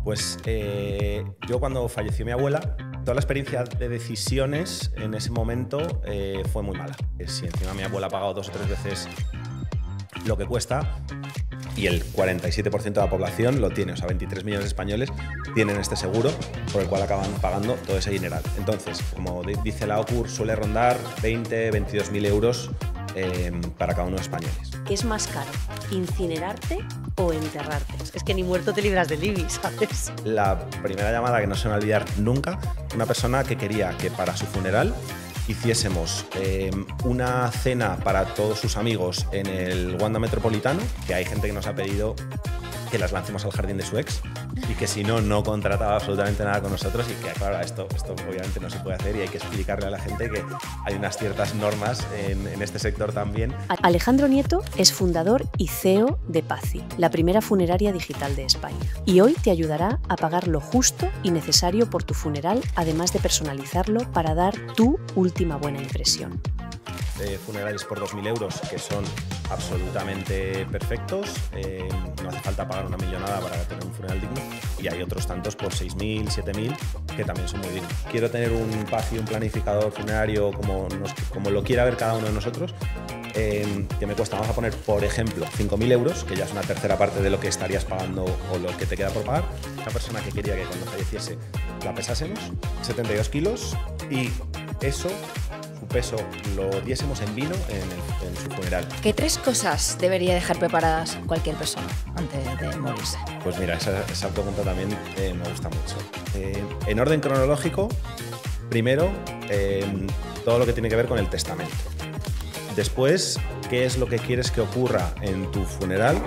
Pues yo cuando falleció mi abuela, toda la experiencia de decisiones en ese momento fue muy mala. Si encima mi abuela ha pagado 2 o 3 veces lo que cuesta y el 47% de la población lo tiene, o sea, 23 millones de españoles tienen este seguro por el cual acaban pagando todo ese dineral. Entonces, como dice la OCU, suele rondar 20, 22.000 euros para cada uno de los españoles. ¿Qué es más caro, incinerarte o enterrarte? Es que ni muerto te libras del IBI, ¿sabes? La primera llamada que no se me va a olvidar nunca, una persona que quería que para su funeral hiciésemos una cena para todos sus amigos en el Wanda Metropolitano, que hay gente que nos ha pedido que las lancemos al jardín de su ex y que si no, no contrataba absolutamente nada con nosotros y que, claro, esto obviamente no se puede hacer y hay que explicarle a la gente que hay unas ciertas normas en este sector también. Alejandro Nieto es fundador y CEO de Pazzi, la primera funeraria digital de España. Y hoy te ayudará a pagar lo justo y necesario por tu funeral, además de personalizarlo para dar tu última buena impresión. Funerales por 2.000 euros que son absolutamente perfectos, no hace falta pagar una millonada para tener un funeral digno, y hay otros tantos por 6.000, 7.000 que también son muy dignos. Quiero tener un Pazzi, un planificador funerario como lo quiera ver cada uno de nosotros, que me cuesta, vamos a poner por ejemplo 5.000 euros, que ya es una tercera parte de lo que estarías pagando o lo que te queda por pagar. Una persona que quería que cuando falleciese la pesásemos, 72 kilos, y eso, su peso, lo diésemos en vino en su funeral. ¿Qué 3 cosas debería dejar preparadas cualquier persona antes de morirse? Pues mira, esa pregunta también me gusta mucho. En orden cronológico, primero, todo lo que tiene que ver con el testamento. Después, ¿qué es lo que quieres que ocurra en tu funeral?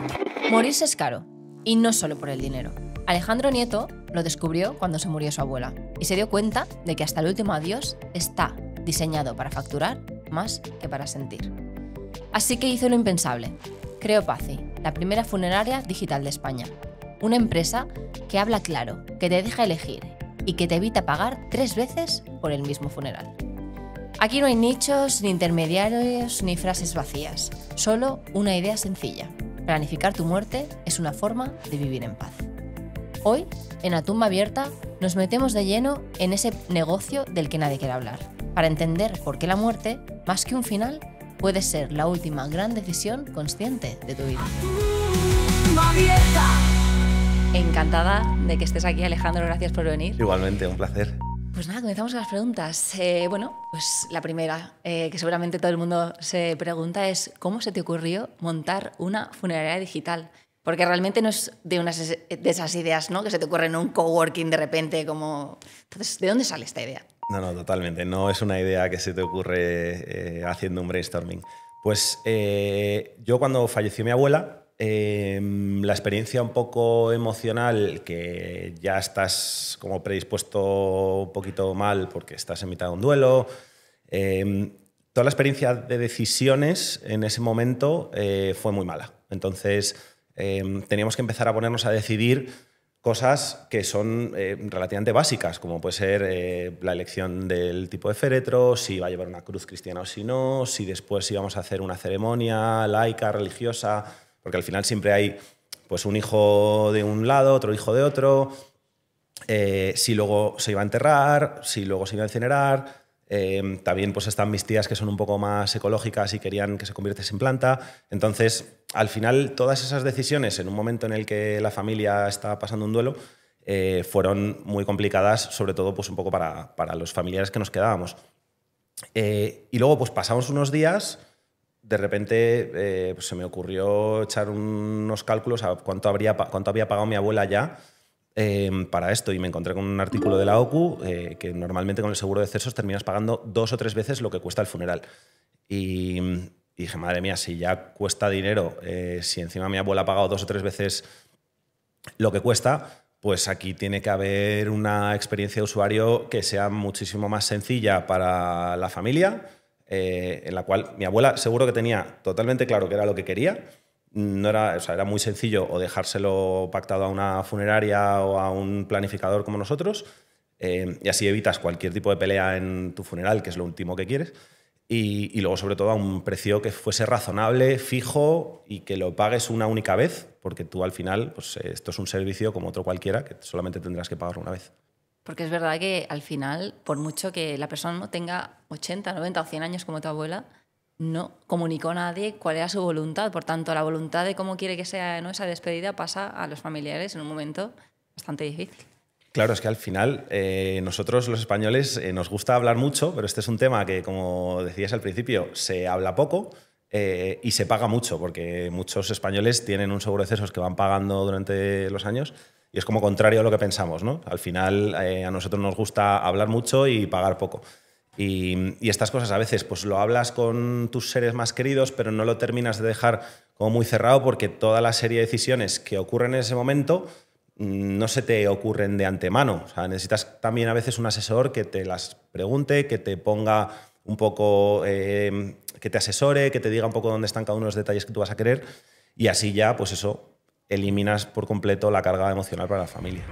Morirse es caro, y no solo por el dinero. Alejandro Nieto lo descubrió cuando se murió su abuela y se dio cuenta de que hasta el último adiós está diseñado para facturar más que para sentir. Así que hizo lo impensable. Creó Pazzi, la primera funeraria digital de España. Una empresa que habla claro, que te deja elegir y que te evita pagar 3 veces por el mismo funeral. Aquí no hay nichos, ni intermediarios, ni frases vacías. Solo una idea sencilla. Planificar tu muerte es una forma de vivir en paz. Hoy, en La Tumba Abierta, nos metemos de lleno en ese negocio del que nadie quiere hablar, para entender por qué la muerte, más que un final, puede ser la última gran decisión consciente de tu vida. Encantada de que estés aquí, Alejandro, gracias por venir. Igualmente, un placer. Pues nada, comenzamos con las preguntas. Pues la primera, que seguramente todo el mundo se pregunta, es ¿cómo se te ocurrió montar una funeraria digital? Porque realmente no es de esas ideas, ¿no?, que se te ocurren en un coworking de repente, como... Entonces, ¿de dónde sale esta idea? No, totalmente. No es una idea que se te ocurre haciendo un brainstorming. Pues yo cuando falleció mi abuela, la experiencia un poco emocional, que ya estás como predispuesto un poquito mal porque estás en mitad de un duelo, toda la experiencia de decisiones en ese momento fue muy mala. Entonces teníamos que empezar a ponernos a decidir cosas que son relativamente básicas, como puede ser la elección del tipo de féretro, si va a llevar una cruz cristiana o si no, si después íbamos a hacer una ceremonia laica, religiosa, porque al final siempre hay pues, un hijo de un lado, otro hijo de otro, si luego se iba a enterrar, si luego se iba a incinerar. También pues, están mis tías que son un poco más ecológicas y querían que se convirtiese en planta. Entonces, al final, todas esas decisiones, en un momento en el que la familia está pasando un duelo, fueron muy complicadas, sobre todo pues, un poco para los familiares que nos quedábamos. Y luego pues, pasamos unos días, de repente pues, se me ocurrió echar unos cálculos a cuánto había pagado mi abuela ya para esto, y me encontré con un artículo de la OCU que normalmente con el seguro de decesos terminas pagando 2 o 3 veces lo que cuesta el funeral. Y dije, madre mía, si ya cuesta dinero, si encima mi abuela ha pagado 2 o 3 veces lo que cuesta, pues aquí tiene que haber una experiencia de usuario que sea muchísimo más sencilla para la familia, en la cual mi abuela seguro que tenía totalmente claro qué era lo que quería. No era, o sea, era muy sencillo o dejárselo pactado a una funeraria o a un planificador como nosotros, y así evitas cualquier tipo de pelea en tu funeral, que es lo último que quieres. y luego, sobre todo, a un precio que fuese razonable, fijo y que lo pagues una única vez, porque tú al final, pues esto es un servicio como otro cualquiera que solamente tendrás que pagarlo una vez. Porque es verdad que al final, por mucho que la persona no tenga 80, 90 o 100 años como tu abuela, no comunicó a nadie cuál era su voluntad. Por tanto, la voluntad de cómo quiere que sea, ¿no?, esa despedida pasa a los familiares en un momento bastante difícil. Claro, es que al final nosotros los españoles nos gusta hablar mucho, pero este es un tema que, como decías al principio, se habla poco y se paga mucho, porque muchos españoles tienen un seguro de excesos que van pagando durante los años y es como contrario a lo que pensamos, ¿no? Al final a nosotros nos gusta hablar mucho y pagar poco. Y estas cosas a veces pues lo hablas con tus seres más queridos, pero no lo terminas de dejar como muy cerrado porque toda la serie de decisiones que ocurren en ese momento no se te ocurren de antemano. O sea, necesitas también a veces un asesor que te las pregunte, que te ponga un poco, que te asesore, que te diga un poco dónde están cada uno de los detalles que tú vas a querer y así ya, pues eso, eliminas por completo la carga emocional para la familia.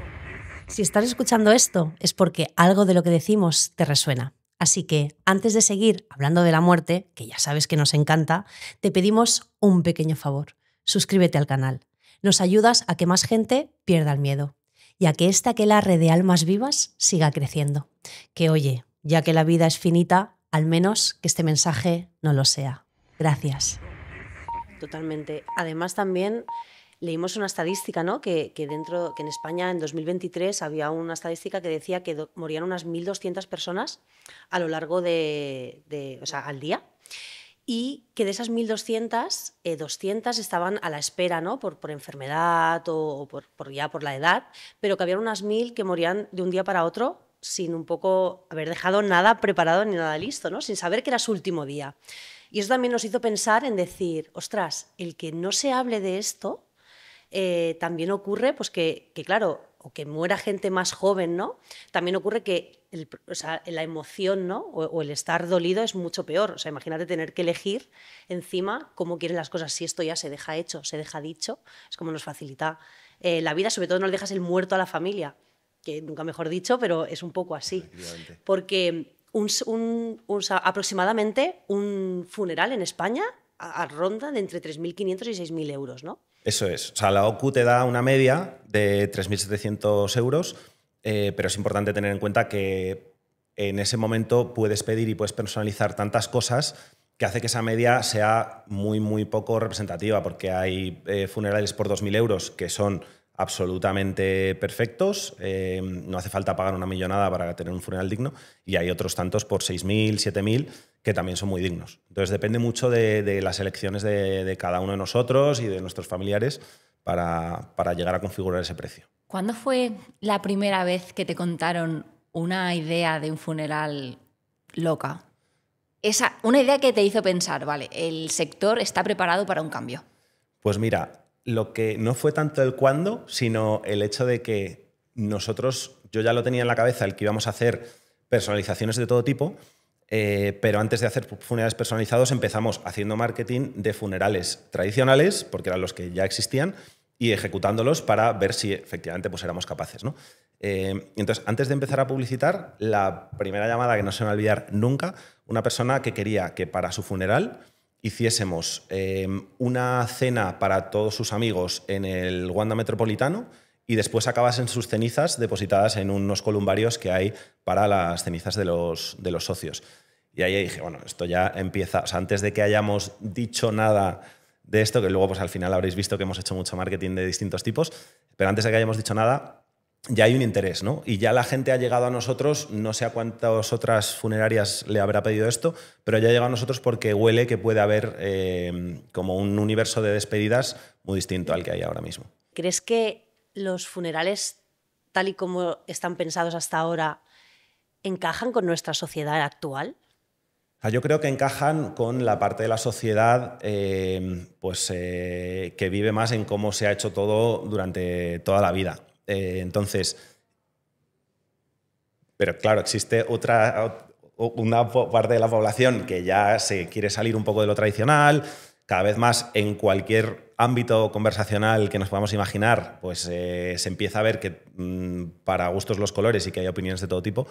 Si estás escuchando esto es porque algo de lo que decimos te resuena. Así que, antes de seguir hablando de la muerte, que ya sabes que nos encanta, te pedimos un pequeño favor. Suscríbete al canal. Nos ayudas a que más gente pierda el miedo y a que esta aquelarre de almas vivas siga creciendo. Que oye, ya que la vida es finita, al menos que este mensaje no lo sea. Gracias. Totalmente. Además también leímos una estadística, ¿no? que en España en 2023 había una estadística que decía que morían unas 1.200 personas a lo largo o sea, al día. Y que de esas 1.200, 200 estaban a la espera, ¿no? por enfermedad o por la edad, pero que había unas 1.000 que morían de un día para otro sin un poco haber dejado nada preparado ni nada listo, ¿no? Sin saber que era su último día. Y eso también nos hizo pensar en decir, ostras, el que no se hable de esto también ocurre pues que claro, o que muera gente más joven, ¿no? También ocurre que o sea, la emoción, ¿no? o el estar dolido es mucho peor. O sea, imagínate tener que elegir encima cómo quieren las cosas. Si esto ya se deja hecho, se deja dicho, es como nos facilita la vida. Sobre todo no le dejas el muerto a la familia, que nunca mejor dicho, pero es un poco así. Porque aproximadamente un funeral en España ronda de entre 3.500 y 6.000 euros, ¿no? Eso es. O sea, la OCU te da una media de 3.700 euros, pero es importante tener en cuenta que en ese momento puedes pedir y puedes personalizar tantas cosas que hace que esa media sea muy, muy poco representativa, porque hay funerales por 2.000 euros que son absolutamente perfectos, no hace falta pagar una millonada para tener un funeral digno, y hay otros tantos por 6.000, 7.000 que también son muy dignos. Entonces depende mucho de las elecciones de cada uno de nosotros y de nuestros familiares para llegar a configurar ese precio. ¿Cuándo fue la primera vez que te contaron una idea de un funeral loca? Una idea que te hizo pensar, vale, el sector está preparado para un cambio. Pues mira, lo que no fue tanto el cuándo, sino el hecho de que nosotros, yo ya lo tenía en la cabeza, el que íbamos a hacer personalizaciones de todo tipo, pero antes de hacer funerales personalizados empezamos haciendo marketing de funerales tradicionales, porque eran los que ya existían, y ejecutándolos para ver si efectivamente pues, éramos capaces, ¿no? Entonces, antes de empezar a publicitar, la primera llamada que no se me va a olvidar nunca, una persona que quería que para su funeral hiciésemos una cena para todos sus amigos en el Wanda Metropolitano y después acabasen sus cenizas depositadas en unos columbarios que hay para las cenizas de los socios. Y ahí dije, bueno, esto ya empieza, o sea, antes de que hayamos dicho nada de esto, que luego pues al final habréis visto que hemos hecho mucho marketing de distintos tipos, pero antes de que hayamos dicho nada, ya hay un interés, ¿no? Y ya la gente ha llegado a nosotros, no sé a cuántas otras funerarias le habrá pedido esto, pero ya ha llegado a nosotros porque huele que puede haber como un universo de despedidas muy distinto al que hay ahora mismo. ¿Crees que los funerales, tal y como están pensados hasta ahora, encajan con nuestra sociedad actual? Yo creo que encajan con la parte de la sociedad que vive más en cómo se ha hecho todo durante toda la vida. Entonces, pero claro, existe una parte de la población que ya se quiere salir un poco de lo tradicional. Cada vez más en cualquier ámbito conversacional que nos podamos imaginar, pues se empieza a ver que para gustos los colores y que hay opiniones de todo tipo.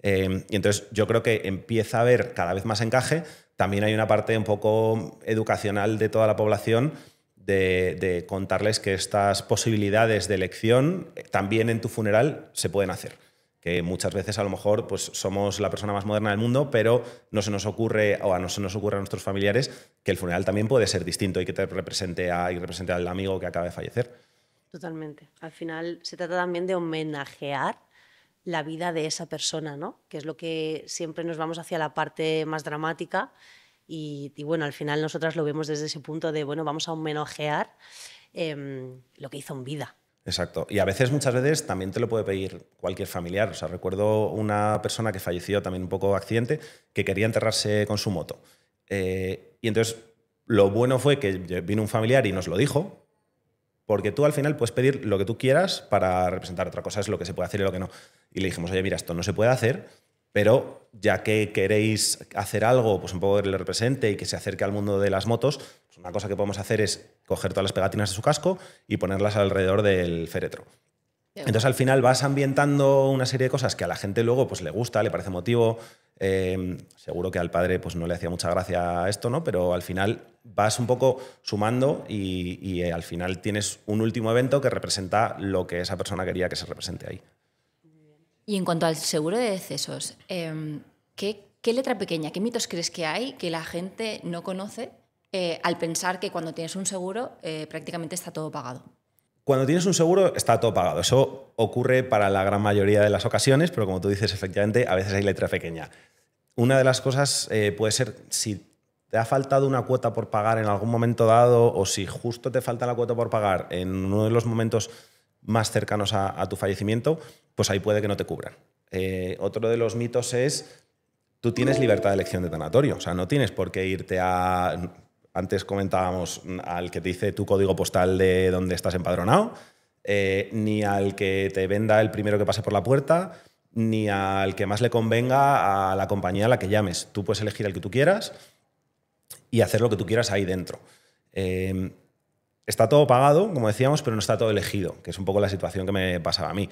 Y entonces yo creo que empieza a haber cada vez más encaje. También hay una parte un poco educacional de toda la población de contarles que estas posibilidades de elección también en tu funeral se pueden hacer. Que muchas veces a lo mejor pues, somos la persona más moderna del mundo, pero no se nos ocurre, o no se nos ocurre a nuestros familiares, que el funeral también puede ser distinto y que te represente al amigo que acaba de fallecer. Totalmente. Al final se trata también de homenajear la vida de esa persona, ¿no? Que es lo que siempre nos vamos hacia la parte más dramática y bueno, al final nosotras lo vemos desde ese punto de, bueno, vamos a homenajear lo que hizo en vida. Exacto. Y a veces, muchas veces, también te lo puede pedir cualquier familiar. O sea, recuerdo una persona que falleció también un poco accidente, que quería enterrarse con su moto. Y entonces, lo bueno fue que vino un familiar y nos lo dijo, porque tú al final puedes pedir lo que tú quieras para representar. Otra cosa es lo que se puede hacer y lo que no. Y le dijimos, oye, mira, esto no se puede hacer, pero ya que queréis hacer algo pues un poco que le represente y que se acerque al mundo de las motos, pues una cosa que podemos hacer es coger todas las pegatinas de su casco y ponerlas alrededor del féretro. Entonces al final vas ambientando una serie de cosas que a la gente luego pues, le gusta, le parece emotivo. Seguro que al padre pues, no le hacía mucha gracia esto, ¿no? Pero al final vas un poco sumando y al final tienes un último evento que representa lo que esa persona quería que se represente ahí. Y en cuanto al seguro de decesos, ¿qué letra pequeña, qué mitos crees que hay que la gente no conoce al pensar que cuando tienes un seguro prácticamente está todo pagado? Cuando tienes un seguro está todo pagado. Eso ocurre para la gran mayoría de las ocasiones, pero como tú dices, efectivamente, a veces hay letra pequeña. Una de las cosas puede ser si te ha faltado una cuota por pagar en algún momento dado o si justo te falta la cuota por pagar en uno de los momentos más cercanos a tu fallecimiento, pues ahí puede que no te cubran. Otro de los mitos es, tú tienes libertad de elección de tanatorio, o sea, no tienes por qué irte a... Antes comentábamos al que te dice tu código postal de donde estás empadronado, ni al que te venda el primero que pase por la puerta, ni al que más le convenga a la compañía a la que llames. Tú puedes elegir el que tú quieras y hacer lo que tú quieras ahí dentro. Está todo pagado, como decíamos, pero no está todo elegido, que es un poco la situación que me pasaba a mí.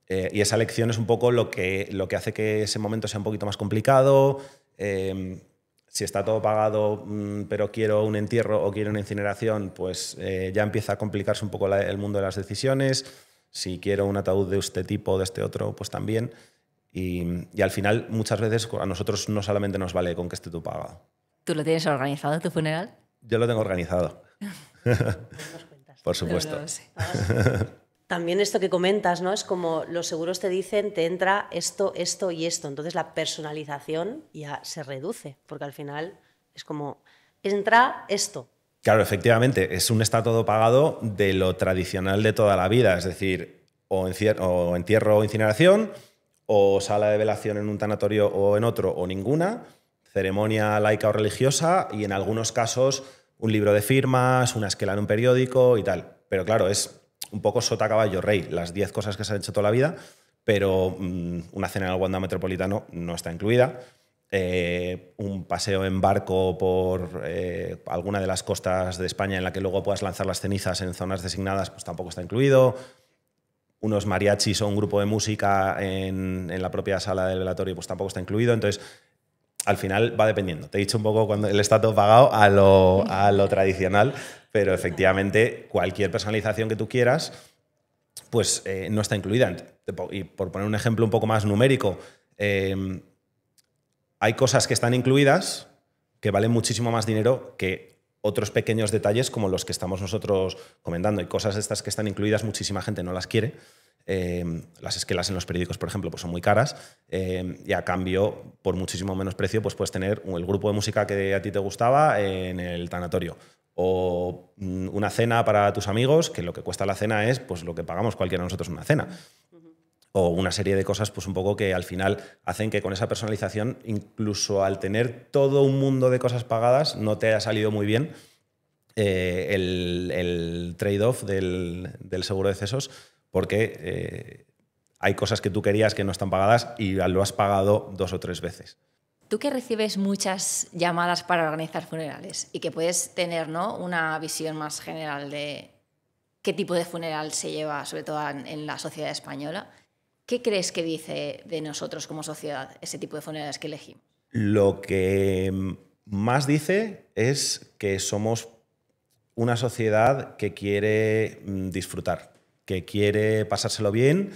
Y esa elección es un poco lo que hace que ese momento sea un poquito más complicado. Si está todo pagado, pero quiero un entierro o quiero una incineración, pues ya empieza a complicarse un poco el mundo de las decisiones. Si quiero un ataúd de este tipo o de este otro, pues también. Y al final, muchas veces, a nosotros no solamente nos vale con que esté todo pagado. ¿Tú lo tienes organizado, tu funeral? Yo lo tengo organizado. Por supuesto. No lo sé. También esto que comentas, ¿no? Es como los seguros te dicen, te entra esto, esto y esto. Entonces la personalización ya se reduce, porque al final es como, entra esto. Claro, efectivamente, es un está todo pagado de lo tradicional de toda la vida. Es decir, o entierro o incineración, o sala de velación en un tanatorio o en otro, o ninguna, ceremonia laica o religiosa, y en algunos casos un libro de firmas, una esquela en un periódico y tal. Pero claro, es un poco sota caballo rey, las 10 cosas que se han hecho toda la vida, pero una cena en el Wanda Metropolitano no está incluida. Un paseo en barco por alguna de las costas de España en la que luego puedas lanzar las cenizas en zonas designadas, pues tampoco está incluido. Unos mariachis o un grupo de música en la propia sala del velatorio, pues tampoco está incluido. Entonces, al final va dependiendo. Te he dicho un poco cuando el está todo pagado a lo tradicional, pero efectivamente cualquier personalización que tú quieras pues no está incluida. Y por poner un ejemplo un poco más numérico, hay cosas que están incluidas que valen muchísimo más dinero que otros pequeños detalles como los que estamos nosotros comentando. Hay cosas de estas que están incluidas, muchísima gente no las quiere. Las esquelas en los periódicos, por ejemplo, pues son muy caras y a cambio, por muchísimo menos precio, pues puedes tener el grupo de música que a ti te gustaba en el tanatorio o una cena para tus amigos, que lo que cuesta la cena es pues, lo que pagamos cualquiera de nosotros en una cena. O una serie de cosas pues un poco que al final hacen que con esa personalización, incluso al tener todo un mundo de cosas pagadas, no te haya salido muy bien el trade-off del seguro de decesos, porque hay cosas que tú querías que no están pagadas y lo has pagado 2 o 3 veces. Tú que recibes muchas llamadas para organizar funerales y que puedes tener, ¿no?, una visión más general de qué tipo de funeral se lleva, sobre todo en la sociedad española, ¿Qué crees que dice de nosotros como sociedad ese tipo de funerarias que elegimos? Lo que más dice es que somos una sociedad que quiere disfrutar, que quiere pasárselo bien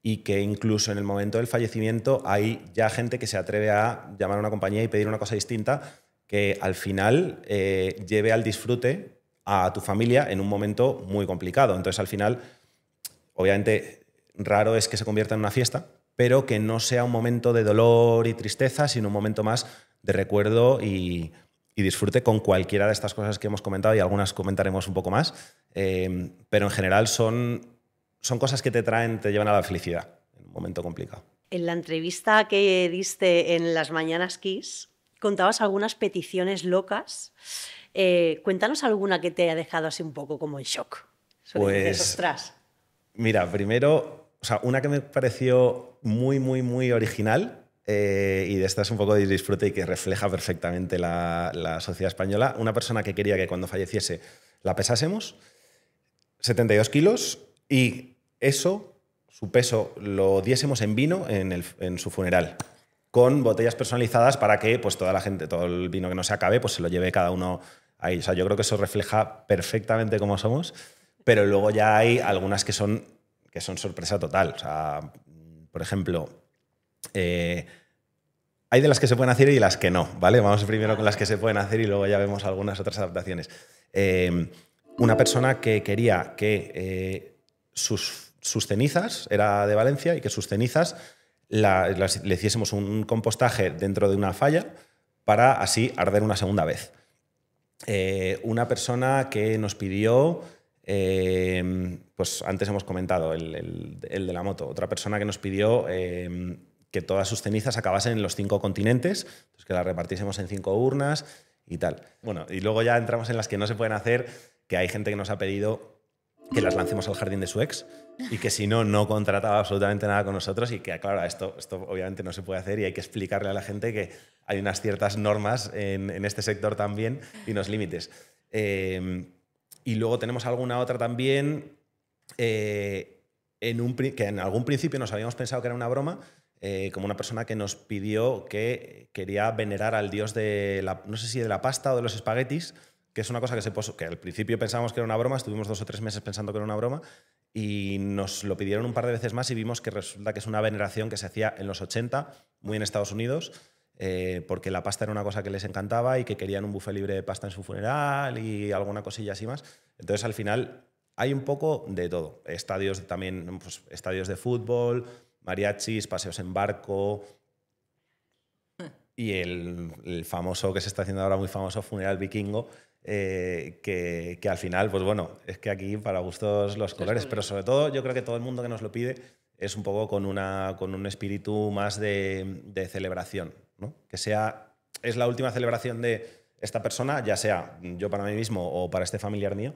y que incluso en el momento del fallecimiento hay ya gente que se atreve a llamar a una compañía y pedir una cosa distinta que al final lleve al disfrute a tu familia en un momento muy complicado. Entonces, al final, obviamente, raro es que se convierta en una fiesta, pero que no sea un momento de dolor y tristeza, sino un momento más de recuerdo y disfrute con cualquiera de estas cosas que hemos comentado, y algunas comentaremos un poco más, pero en general son cosas que te llevan a la felicidad en un momento complicado. En la entrevista que diste en Las Mañanas Kiss, contabas algunas peticiones locas. Cuéntanos alguna que te haya dejado así un poco como en shock. Pues, ostras. Mira, primero, una que me pareció muy, muy, muy original, y de esta es un poco de disfrute y que refleja perfectamente la sociedad española. Una persona que quería que cuando falleciese la pesásemos, 72 kilos, y eso, su peso, lo diésemos en vino en su funeral, con botellas personalizadas para que pues, toda la gente, todo el vino que no se acabe, pues se lo lleve cada uno ahí. Yo creo que eso refleja perfectamente cómo somos, pero luego ya hay algunas que son sorpresa total. Por ejemplo, hay de las que se pueden hacer y de las que no, ¿vale? Vamos primero con las que se pueden hacer y luego ya vemos algunas otras adaptaciones. Una persona que quería que sus cenizas, era de Valencia, y que sus cenizas le hiciésemos un compostaje dentro de una falla para así arder una segunda vez. Una persona que nos pidió, pues antes hemos comentado, el de la moto, otra persona que nos pidió que todas sus cenizas acabasen en los 5 continentes, pues que las repartiésemos en 5 urnas y tal. Bueno, y luego ya entramos en las que no se pueden hacer, que hay gente que nos ha pedido que las lancemos al jardín de su ex y que si no contrataba absolutamente nada con nosotros, y que, claro, esto obviamente no se puede hacer y hay que explicarle a la gente que hay unas ciertas normas en este sector también y unos límites. Y luego tenemos alguna otra también que en algún principio nos habíamos pensado que era una broma, como una persona que nos pidió que quería venerar al dios de no sé si de la pasta o de los espaguetis, que es una cosa que al principio pensábamos que era una broma, estuvimos 2 o 3 meses pensando que era una broma y nos lo pidieron un par de veces más y vimos que resulta que es una veneración que se hacía en los 80, muy en Estados Unidos, porque la pasta era una cosa que les encantaba y que querían un buffet libre de pasta en su funeral y alguna cosilla así más. Entonces, al final, hay un poco de todo. Estadios también, pues, estadios de fútbol, mariachis, paseos en barco y el famoso, que se está haciendo ahora muy famoso, funeral vikingo, que al final, pues bueno, es que aquí para gustos los colores, pero sobre todo yo creo que todo el mundo que nos lo pide es un poco con un espíritu más de celebración, ¿no? Que es la última celebración de esta persona, ya sea yo para mí mismo o para este familiar mío,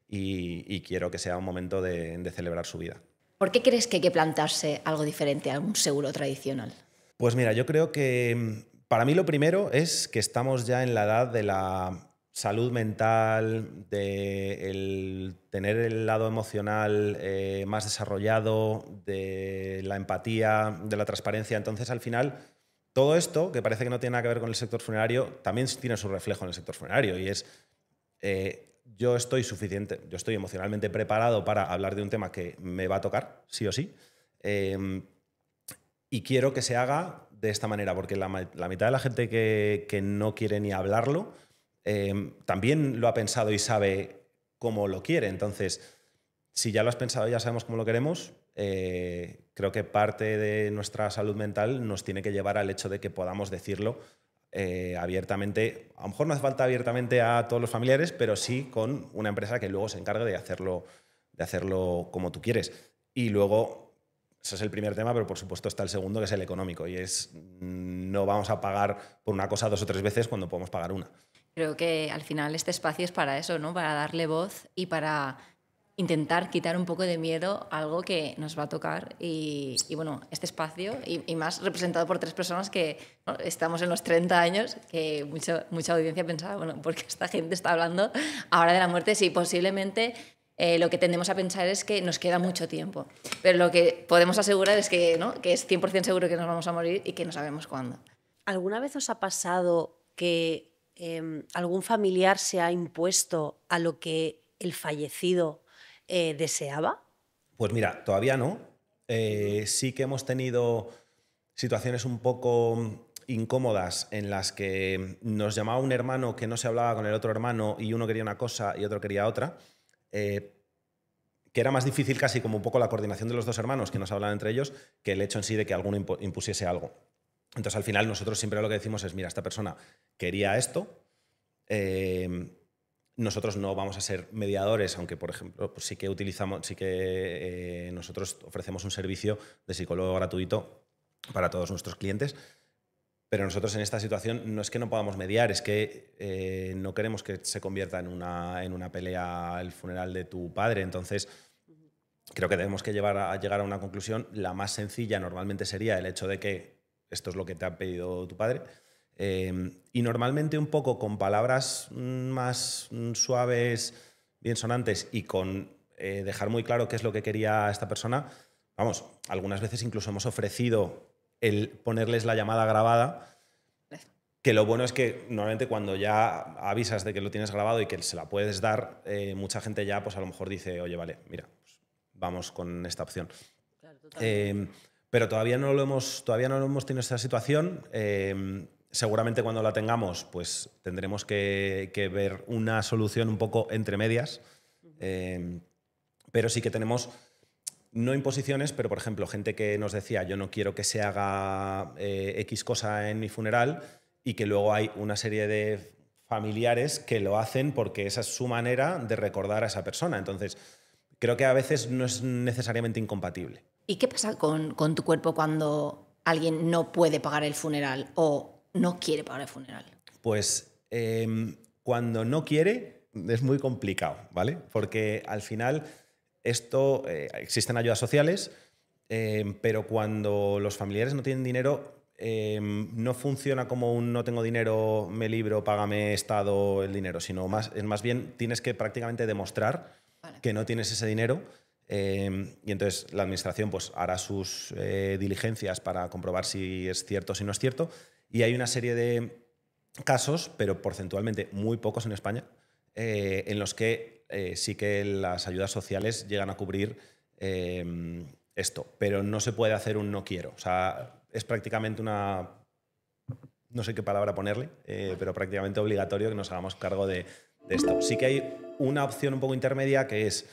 y quiero que sea un momento de celebrar su vida. ¿Por qué crees que hay que plantearse algo diferente a un seguro tradicional? Pues mira, yo creo que para mí lo primero es que estamos ya en la edad de la salud mental, de tener el lado emocional más desarrollado, de la empatía, de la transparencia. Entonces, al final, todo esto, que parece que no tiene nada que ver con el sector funerario, también tiene su reflejo en el sector funerario, y es yo estoy emocionalmente preparado para hablar de un tema que me va a tocar, sí o sí, y quiero que se haga de esta manera, porque la mitad de la gente que no quiere ni hablarlo también lo ha pensado y sabe cómo lo quiere. Entonces, si ya lo has pensado y ya sabemos cómo lo queremos, creo que parte de nuestra salud mental nos tiene que llevar al hecho de que podamos decirlo abiertamente. A lo mejor no hace falta abiertamente a todos los familiares, pero sí con una empresa que luego se encargue de hacerlo como tú quieres. Y luego, ese es el primer tema, pero por supuesto está el segundo, que es el económico, y no vamos a pagar por una cosa 2 o 3 veces cuando podemos pagar una. Creo que al final este espacio es para eso, ¿no? Para darle voz y para intentar quitar un poco de miedo a algo que nos va a tocar. Y bueno, este espacio, y más representado por 3 personas que, ¿no?, estamos en los 30 años, que mucha audiencia pensaba, bueno, ¿por qué esta gente está hablando ahora de la muerte? Sí, posiblemente lo que tendemos a pensar es que nos queda mucho tiempo. Pero lo que podemos asegurar es que, ¿no?, que es 100% seguro que nos vamos a morir y que no sabemos cuándo. ¿Alguna vez os ha pasado que algún familiar se ha impuesto a lo que el fallecido deseaba? Pues mira, todavía no. Sí que hemos tenido situaciones un poco incómodas en las que nos llamaba un hermano que no se hablaba con el otro hermano y uno quería una cosa y otro quería otra, que era más difícil casi como un poco la coordinación de los dos hermanos que no se hablaban entre ellos que el hecho en sí de que alguno impusiese algo. Entonces al final nosotros siempre lo que decimos es, mira, esta persona quería esto, nosotros no vamos a ser mediadores, aunque por ejemplo pues sí que nosotros ofrecemos un servicio de psicólogo gratuito para todos nuestros clientes, pero nosotros en esta situación no es que no podamos mediar, es que no queremos que se convierta en una pelea el funeral de tu padre. Entonces creo que tenemos que llegar a una conclusión. La más sencilla normalmente sería el hecho de que esto es lo que te ha pedido tu padre, y normalmente un poco con palabras más suaves, bien sonantes y con dejar muy claro qué es lo que quería esta persona. Vamos, algunas veces incluso hemos ofrecido el ponerles la llamada grabada, que lo bueno es que normalmente cuando ya avisas de que lo tienes grabado y que se la puedes dar, mucha gente ya pues a lo mejor dice, oye, vale, mira, pues vamos con esta opción. Claro, pero todavía no lo hemos tenido esta situación. Seguramente cuando la tengamos, pues tendremos que ver una solución un poco entre medias. Pero sí que tenemos, no imposiciones, pero por ejemplo, gente que nos decía, yo no quiero que se haga X cosa en mi funeral, y que luego hay una serie de familiares que lo hacen porque esa es su manera de recordar a esa persona. Entonces, creo que a veces no es necesariamente incompatible. ¿Y qué pasa con tu cuerpo cuando alguien no puede pagar el funeral o no quiere pagar el funeral? Pues cuando no quiere es muy complicado, ¿vale? Porque al final esto, existen ayudas sociales, pero cuando los familiares no tienen dinero, no funciona como un no tengo dinero, me libro, págame Estado el dinero, sino más bien tienes que prácticamente demostrar que no tienes ese dinero. Y entonces la administración pues, hará sus diligencias para comprobar si es cierto o si no es cierto. Y hay una serie de casos, pero porcentualmente muy pocos en España, en los que sí que las ayudas sociales llegan a cubrir esto. Pero no se puede hacer un no quiero. O sea, es prácticamente una... No sé qué palabra ponerle, pero prácticamente obligatorio que nos hagamos cargo de esto. Sí que hay una opción un poco intermedia que es...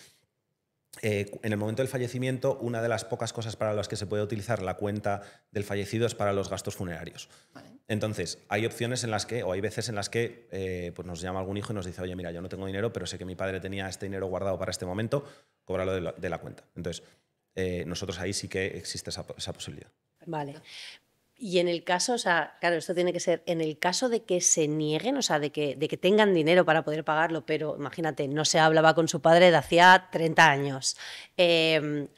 en el momento del fallecimiento, una de las pocas cosas para las que se puede utilizar la cuenta del fallecido es para los gastos funerarios. Vale. Entonces, hay opciones en las que, o hay veces en las que pues nos llama algún hijo y nos dice, oye, mira, yo no tengo dinero, pero sé que mi padre tenía este dinero guardado para este momento, cóbralo de la cuenta. Entonces, nosotros ahí sí que existe esa posibilidad. Vale. Y en el caso, o sea, claro, esto tiene que ser, en el caso de que se nieguen, o sea, de que tengan dinero para poder pagarlo, pero imagínate, no se hablaba con su padre de hacía 30 años,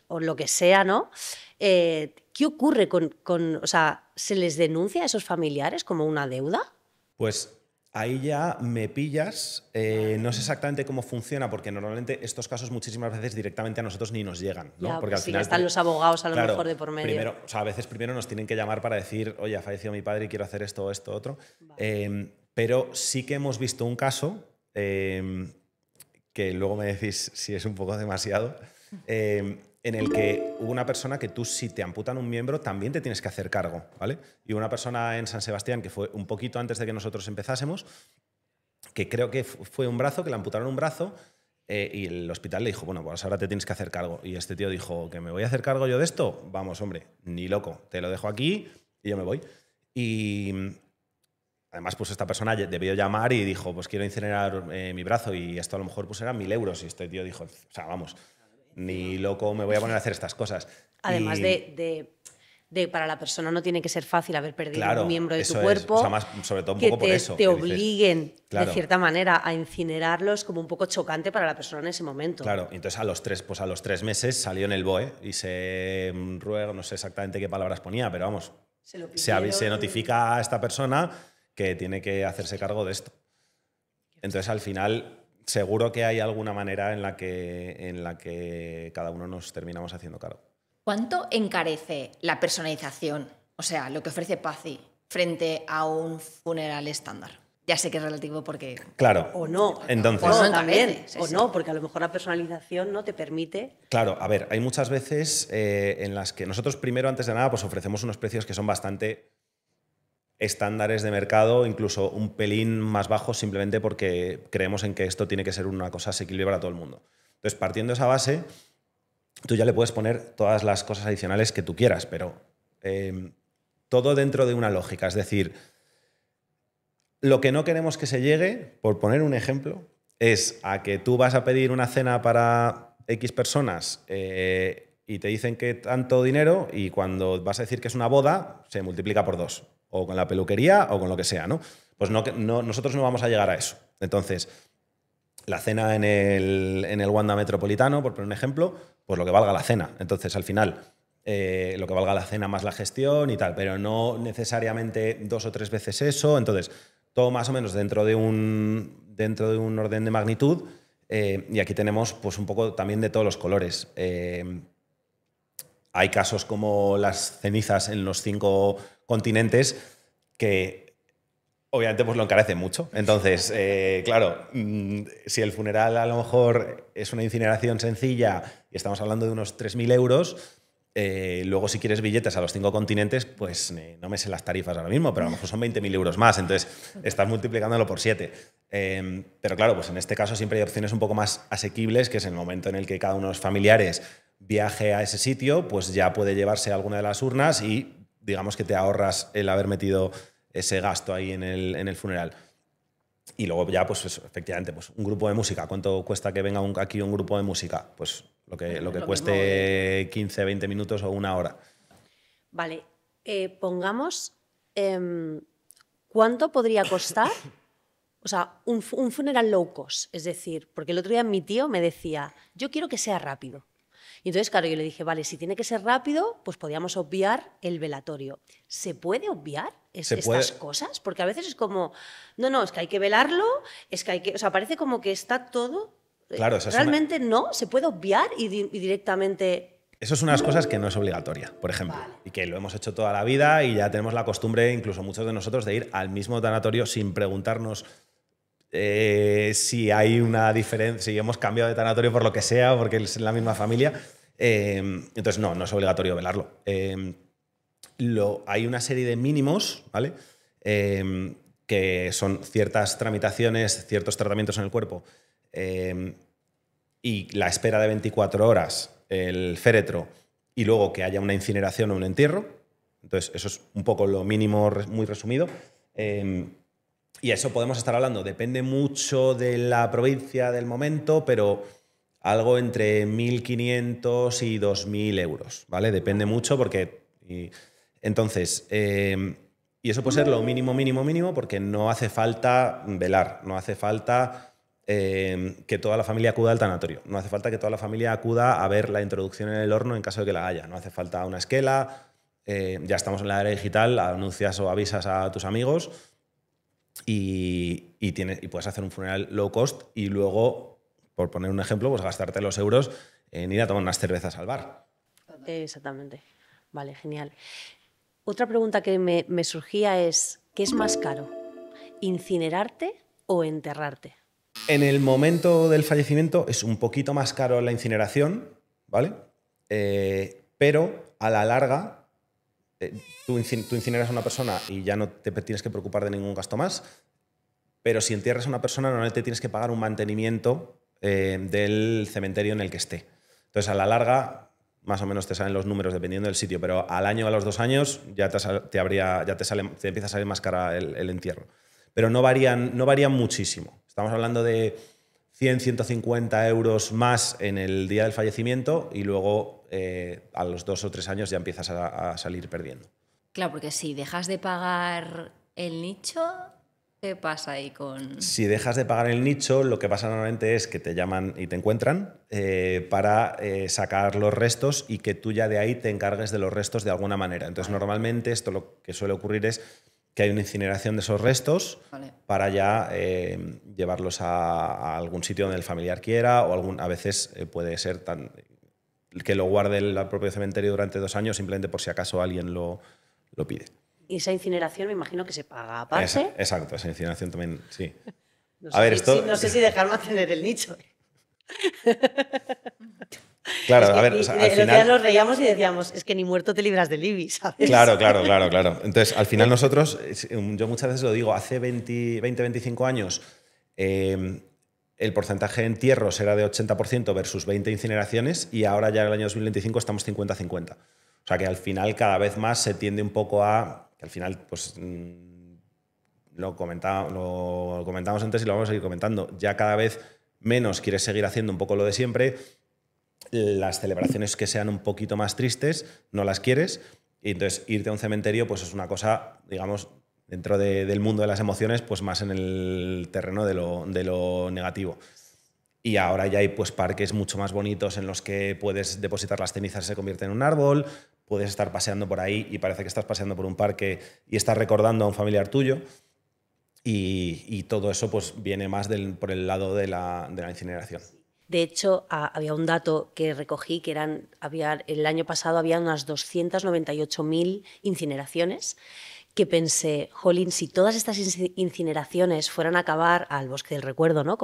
o lo que sea, ¿no? ¿Qué ocurre o sea, se les denuncia a esos familiares como una deuda? Pues ahí ya me pillas, no sé exactamente cómo funciona, porque normalmente estos casos muchísimas veces directamente a nosotros ni nos llegan, ¿no? Ya, porque pues al sí, final están los abogados a lo claro, mejor de por medio. Primero, o sea, a veces primero nos tienen que llamar para decir, oye, ha fallecido mi padre y quiero hacer esto, otro. Vale. Pero sí que hemos visto un caso, que luego me decís si es un poco demasiado, en el que hubo una persona que tú, si te amputan un miembro, también te tienes que hacer cargo, ¿vale? Y una persona en San Sebastián, que fue un poquito antes de que nosotros empezásemos, que creo que fue un brazo, que le amputaron un brazo, y el hospital le dijo, bueno, pues ahora te tienes que hacer cargo. Y este tío dijo, ¿que me voy a hacer cargo yo de esto? Vamos, hombre, ni loco, te lo dejo aquí y yo me voy. Y además, pues esta persona debió llamar y dijo, pues quiero incinerar mi brazo, y esto a lo mejor pues eran 1.000 euros. Y este tío dijo, o sea, vamos, ni loco me voy a poner a hacer estas cosas. Además para la persona no tiene que ser fácil haber perdido un miembro de tu cuerpo. O sea, más, sobre todo un poco por eso. Te obliguen, de cierta manera, a incinerarlos, como un poco chocante para la persona en ese momento. Claro, y entonces a los 3 meses salió en el BOE y se ruega, no sé exactamente qué palabras ponía, pero vamos, se notifica a esta persona que tiene que hacerse cargo de esto. Entonces al final seguro que hay alguna manera en la que cada uno nos terminamos haciendo cargo. ¿Cuánto encarece la personalización, o sea, lo que ofrece Pazzi, frente a un funeral estándar? Ya sé que es relativo porque... Claro. O no. Entonces, O no, Entonces, también. sí, O sí. no, porque a lo mejor la personalización no te permite... claro, a ver, hay muchas veces en las que nosotros primero, antes de nada, pues ofrecemos unos precios que son bastante estándares de mercado, incluso un pelín más bajos, simplemente porque creemos en que esto tiene que ser una cosa asequible para todo el mundo. Entonces, partiendo de esa base, tú ya le puedes poner todas las cosas adicionales que tú quieras, pero todo dentro de una lógica. Es decir, lo que no queremos que se llegue, por poner un ejemplo, es a que tú vas a pedir una cena para X personas y te dicen que tanto dinero, y cuando vas a decir que es una boda, se multiplica por 2. O con la peluquería o con lo que sea, ¿no? Pues nosotros no vamos a llegar a eso. Entonces, la cena en el Wanda Metropolitano, por poner un ejemplo, pues lo que valga la cena. Entonces, al final, lo que valga la cena más la gestión y tal, pero no necesariamente 2 o 3 veces eso. Entonces, todo más o menos dentro de un orden de magnitud. Y aquí tenemos pues, un poco también de todos los colores. Hay casos como las cenizas en los 5 continentes que obviamente pues lo encarecen mucho. Entonces, claro, si el funeral a lo mejor es una incineración sencilla y estamos hablando de unos 3.000 euros, luego si quieres billetes a los 5 continentes, pues no me sé las tarifas ahora mismo, pero a lo mejor son 20.000 euros más, entonces estás multiplicándolo por 7. Pero claro, pues en este caso siempre hay opciones un poco más asequibles, que es el momento en el que cada uno de los familiares viaje a ese sitio, pues ya puede llevarse alguna de las urnas y digamos que te ahorras el haber metido ese gasto ahí en el funeral. Y luego ya, pues eso, efectivamente, pues un grupo de música. ¿Cuánto cuesta que venga aquí un grupo de música? Pues lo que cueste 15, 20 minutos o una hora. Vale, pongamos ¿cuánto podría costar? O sea, un funeral low cost. Es decir, porque el otro día mi tío me decía, yo quiero que sea rápido. Y entonces, claro, yo le dije, vale, si tiene que ser rápido, pues podríamos obviar el velatorio. ¿Se puede obviar estas cosas? Porque a veces es como, no, es que hay que velarlo, es que hay que... O sea, parece como que está todo... Claro, eso realmente no, se puede obviar y directamente... Eso es una de las cosas que no es obligatoria, por ejemplo, vale. Y que lo hemos hecho toda la vida y ya tenemos la costumbre, incluso muchos de nosotros, de ir al mismo tanatorio sin preguntarnos si hay una diferencia, si hemos cambiado de tanatorio por lo que sea, porque es la misma familia. Entonces, no es obligatorio velarlo. Hay una serie de mínimos, ¿vale? Que son ciertas tramitaciones, ciertos tratamientos en el cuerpo y la espera de 24 horas, el féretro, y luego que haya una incineración o un entierro. Entonces, eso es un poco lo mínimo muy resumido. Y eso podemos estar hablando, depende mucho de la provincia, del momento, pero algo entre 1.500 y 2.000 euros, ¿vale? Depende mucho porque... Entonces, y eso puede ser lo mínimo, porque no hace falta velar, no hace falta que toda la familia acuda al tanatorio, no hace falta que toda la familia acuda a ver la introducción en el horno en caso de que la haya, no hace falta una esquela, ya estamos en la era digital, anuncias o avisas a tus amigos y puedes hacer un funeral low cost y luego, por poner un ejemplo, pues gastarte los euros en ir a tomar unas cervezas al bar. Exactamente. Vale, genial. Otra pregunta que me surgía es, ¿qué es más caro? ¿Incinerarte o enterrarte? En el momento del fallecimiento es un poquito más caro la incineración, ¿vale? Pero a la larga... Tú incineras a una persona y ya no te tienes que preocupar de ningún gasto más, pero si entierras a una persona normalmente tienes que pagar un mantenimiento del cementerio en el que esté. Entonces, a la larga, más o menos te salen los números dependiendo del sitio, pero al año o a los 2 años ya te empieza a salir más cara el entierro. Pero no varían muchísimo. Estamos hablando de 100, 150 euros más en el día del fallecimiento y luego a los 2 o 3 años ya empiezas a salir perdiendo. Claro, porque si dejas de pagar el nicho, ¿qué pasa ahí con...? Si dejas de pagar el nicho, lo que pasa normalmente es que te llaman y te encuentran para sacar los restos y que tú ya de ahí te encargues de los restos de alguna manera. Entonces, normalmente esto lo que suele ocurrir es que hay una incineración de esos restos Vale. para ya llevarlos a algún sitio donde el familiar quiera, o a veces puede ser que lo guarde el propio cementerio durante 2 años simplemente por si acaso alguien lo pide. Y esa incineración me imagino que se paga aparte. Exacto, esa incineración también, sí. No A ver, no sé si dejar mantener el nicho. Claro, Es que, a ver, y o sea, el al otro día final... nos reíamos y decíamos, es que ni muerto te libras del IBI, ¿sabes? Claro. Entonces, al final nosotros, yo muchas veces lo digo, hace 20-25 años el porcentaje de entierros era de 80% versus 20 incineraciones, y ahora ya en el año 2025 estamos 50-50. O sea que al final cada vez más se tiende un poco a... que al final, pues lo comentamos antes y lo vamos a seguir comentando. Ya cada vez menos quieres seguir haciendo un poco lo de siempre. Las celebraciones que sean un poquito más tristes no las quieres, y entonces irte a un cementerio pues es una cosa, digamos, dentro del mundo de las emociones, pues más en el terreno de lo negativo. Y ahora ya hay pues parques mucho más bonitos en los que puedes depositar las cenizas y se convierte en un árbol, puedes estar paseando por ahí y parece que estás paseando por un parque y estás recordando a un familiar tuyo, y todo eso pues viene más por el lado de la incineración. De hecho, había un dato que recogí que el año pasado había unas 298.000 incineraciones, que pensé, jolín, si todas estas incineraciones fueran a acabar al bosque del recuerdo, ¿no?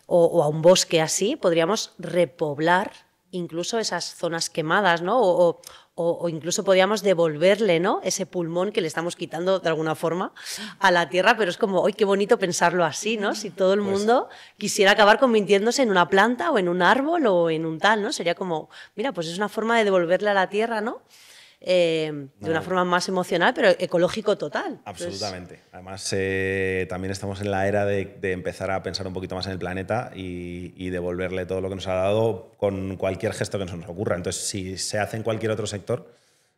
O a un bosque así, podríamos repoblar incluso esas zonas quemadas, ¿no? O incluso podríamos devolverle, ¿no?, ese pulmón que le estamos quitando de alguna forma a la tierra, pero es como, ¡ay, qué bonito pensarlo así!, ¿no? Si todo el mundo quisiera acabar convirtiéndose en una planta o en un árbol o en un tal, ¿no? Sería como, mira, pues es una forma de devolverle a la tierra, ¿no? De una forma más emocional, pero ecológico total. Absolutamente. Además, también estamos en la era de empezar a pensar un poquito más en el planeta y devolverle todo lo que nos ha dado con cualquier gesto que nos ocurra. Entonces, si se hace en cualquier otro sector,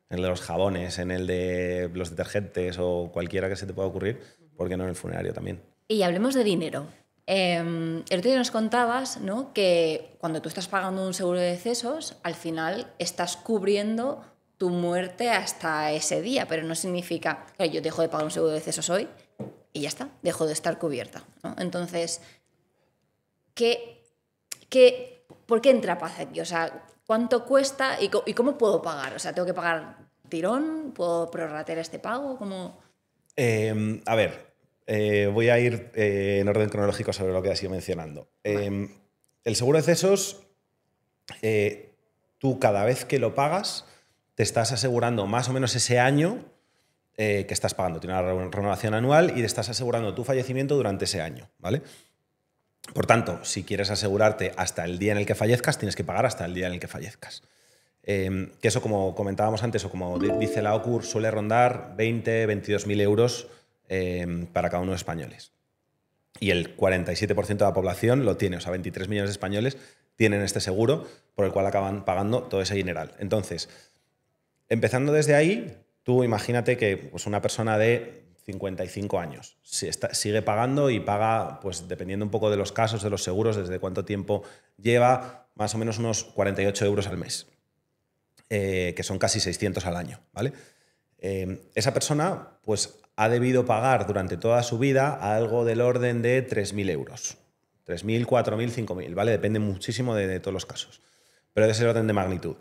en el de los jabones, en el de los detergentes o cualquiera que se te pueda ocurrir, ¿por qué no en el funerario también? Y hablemos de dinero. El otro día nos contabas, ¿no?, que cuando tú estás pagando un seguro de decesos, al final estás cubriendo tu muerte hasta ese día, pero no significa que yo dejo de pagar un seguro de decesos hoy y ya está, dejo de estar cubierta, ¿no? Entonces, ¿por qué entra Paz aquí? O sea, ¿cuánto cuesta y cómo puedo pagar? O sea, ¿tengo que pagar tirón? ¿Puedo prorratear este pago? ¿Cómo? A ver, voy a ir en orden cronológico sobre lo que has ido mencionando. Vale. El seguro de decesos, tú cada vez que lo pagas, te estás asegurando más o menos ese año que estás pagando. Tiene una renovación anual y te estás asegurando tu fallecimiento durante ese año, ¿vale? Por tanto, si quieres asegurarte hasta el día en el que fallezcas, tienes que pagar hasta el día en el que fallezcas. Que eso, como comentábamos antes, o como dice la OCUR, suele rondar 22.000 euros para cada uno de los españoles. Y el 47% de la población lo tiene, o sea, 23 millones de españoles tienen este seguro por el cual acaban pagando todo ese dineral. Entonces, empezando desde ahí, tú imagínate que pues, una persona de 55 años sigue pagando y paga, pues dependiendo un poco de los casos, de los seguros, desde cuánto tiempo lleva, más o menos unos 48 euros al mes, que son casi 600 al año, ¿vale? Esa persona pues, ha debido pagar durante toda su vida algo del orden de 3.000 euros. 3.000, 4.000, 5.000, ¿vale? Depende muchísimo de todos los casos. Pero de ese orden de magnitud.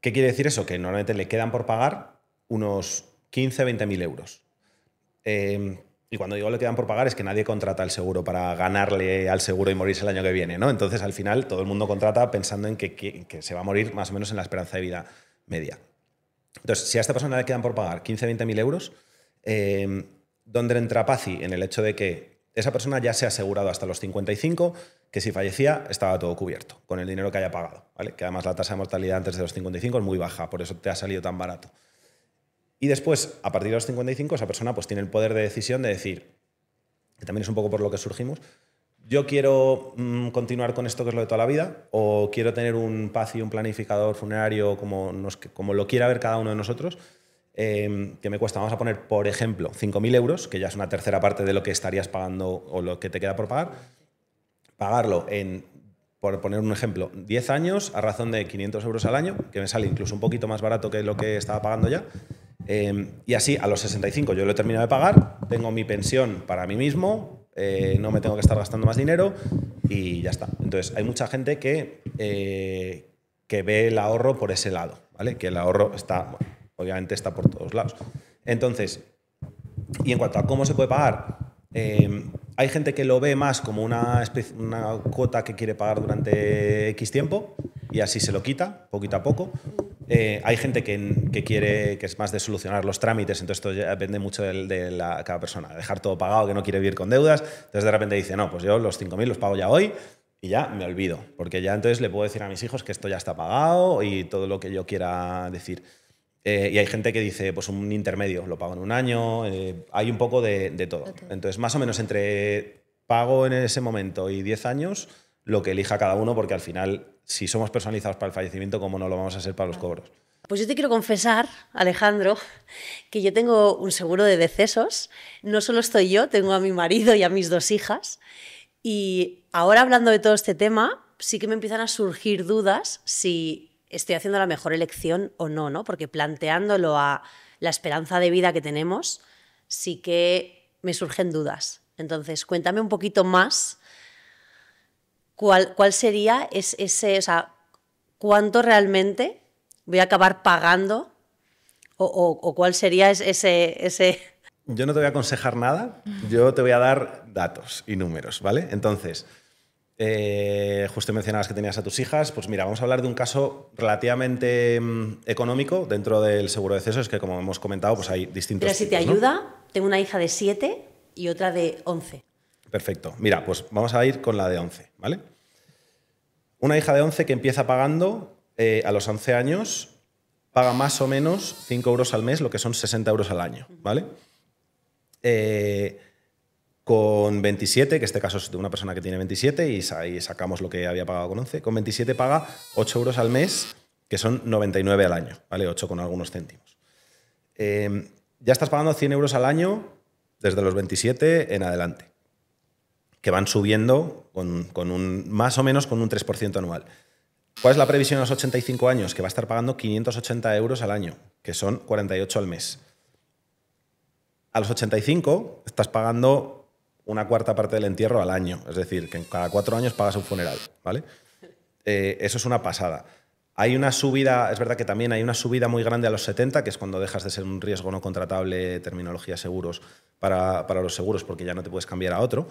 ¿Qué quiere decir eso? Que normalmente le quedan por pagar unos 15, 20.000 euros. Y cuando digo le quedan por pagar es que nadie contrata el seguro para ganarle al seguro y morirse el año que viene, ¿no? Entonces, al final, todo el mundo contrata pensando en que se va a morir más o menos en la esperanza de vida media. Entonces, si a esta persona le quedan por pagar 15, 20.000 euros, ¿dónde entra Pazi? En el hecho de que esa persona ya se ha asegurado hasta los 55 que si fallecía estaba todo cubierto con el dinero que haya pagado, ¿vale? Que además la tasa de mortalidad antes de los 55 es muy baja, por eso te ha salido tan barato. Y después, a partir de los 55, esa persona pues tiene el poder de decisión de decir, que también es un poco por lo que surgimos, yo quiero continuar con esto que es lo de toda la vida, o quiero tener un PACI, un planificador funerario como lo quiera ver cada uno de nosotros, que me cuesta, vamos a poner, por ejemplo, 5.000 euros, que ya es una tercera parte de lo que estarías pagando o lo que te queda por pagar, pagarlo en, por poner un ejemplo, 10 años a razón de 500 euros al año, que me sale incluso un poquito más barato que lo que estaba pagando ya, Y así, a los 65 yo lo he terminado de pagar, tengo mi pensión para mí mismo, no me tengo que estar gastando más dinero y ya está. Entonces, hay mucha gente que ve el ahorro por ese lado, ¿vale? Que el ahorro está, bueno, obviamente está por todos lados. Entonces, y en cuanto a cómo se puede pagar, hay gente que lo ve más como una cuota que quiere pagar durante X tiempo y así se lo quita, poquito a poco. Hay gente que es más de solucionar los trámites, entonces esto ya depende mucho de cada persona. Dejar todo pagado, que no quiere vivir con deudas, entonces de repente dice, no, pues yo los 5.000 los pago ya hoy y ya me olvido, porque ya entonces le puedo decir a mis hijos que esto ya está pagado y todo lo que yo quiera decir. Y hay gente que dice, pues un intermedio, lo pago en un año, hay un poco de todo. Entonces, más o menos entre pago en ese momento y 10 años, lo que elija cada uno, porque al final, si somos personalizados para el fallecimiento, ¿cómo no lo vamos a ser para los cobros? Pues yo te quiero confesar, Alejandro, que yo tengo un seguro de decesos. No solo estoy yo, tengo a mi marido y a mis 2 hijas. Y ahora hablando de todo este tema, sí que me empiezan a surgir dudas si estoy haciendo la mejor elección o no, ¿no? Porque planteándolo a la esperanza de vida que tenemos, sí que me surgen dudas. Entonces, cuéntame un poquito más cuál sería ese, o sea, cuánto realmente voy a acabar pagando o cuál sería ese... Yo no te voy a aconsejar nada, yo te voy a dar datos y números, ¿vale? Entonces, justo mencionabas que tenías a tus hijas, pues mira, vamos a hablar de un caso relativamente económico dentro del seguro de decesos, que como hemos comentado, pues hay distintos Pero si te tipos, ayuda, ¿no? tengo una hija de 7 y otra de 11. Perfecto. Mira, pues vamos a ir con la de 11, ¿vale? Una hija de 11 que empieza pagando a los 11 años, paga más o menos 5 euros al mes, lo que son 60 euros al año, ¿vale? Con 27, que este caso es de una persona que tiene 27 y sacamos lo que había pagado con 11, con 27 paga 8 euros al mes, que son 99 al año, ¿vale? 8 con algunos céntimos. Ya estás pagando 100 euros al año desde los 27 en adelante, que van subiendo más o menos con un 3% anual. ¿Cuál es la previsión a los 85 años? Que va a estar pagando 580 euros al año, que son 48 al mes. A los 85 estás pagando una cuarta parte del entierro al año, es decir, que en cada 4 años pagas un funeral, ¿vale? Eso es una pasada. Hay una subida, es verdad que también hay una subida muy grande a los 70, que es cuando dejas de ser un riesgo no contratable, terminología seguros, para los seguros, porque ya no te puedes cambiar a otro.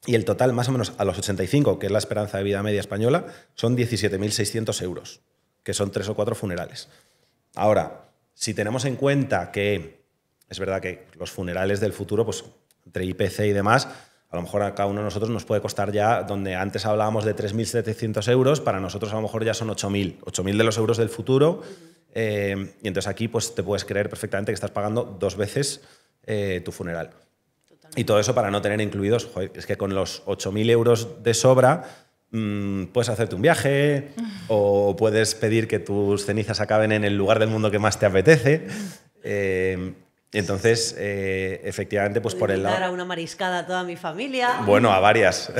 Y el total, más o menos, a los 85, que es la esperanza de vida media española, son 17.600 euros, que son 3 o 4 funerales. Ahora, si tenemos en cuenta que es verdad que los funerales del futuro, pues entre IPC y demás, a lo mejor a cada uno de nosotros nos puede costar ya, donde antes hablábamos de 3.700 euros, para nosotros a lo mejor ya son 8.000. 8.000 de los euros del futuro. Y entonces aquí pues, te puedes creer perfectamente que estás pagando 2 veces tu funeral. Totalmente. Y todo eso para no tener incluidos, joder, es que con los 8.000 euros de sobra puedes hacerte un viaje o puedes pedir que tus cenizas acaben en el lugar del mundo que más te apetece. Entonces, efectivamente, pues por el lado... a una mariscada a toda mi familia. Bueno, a varias.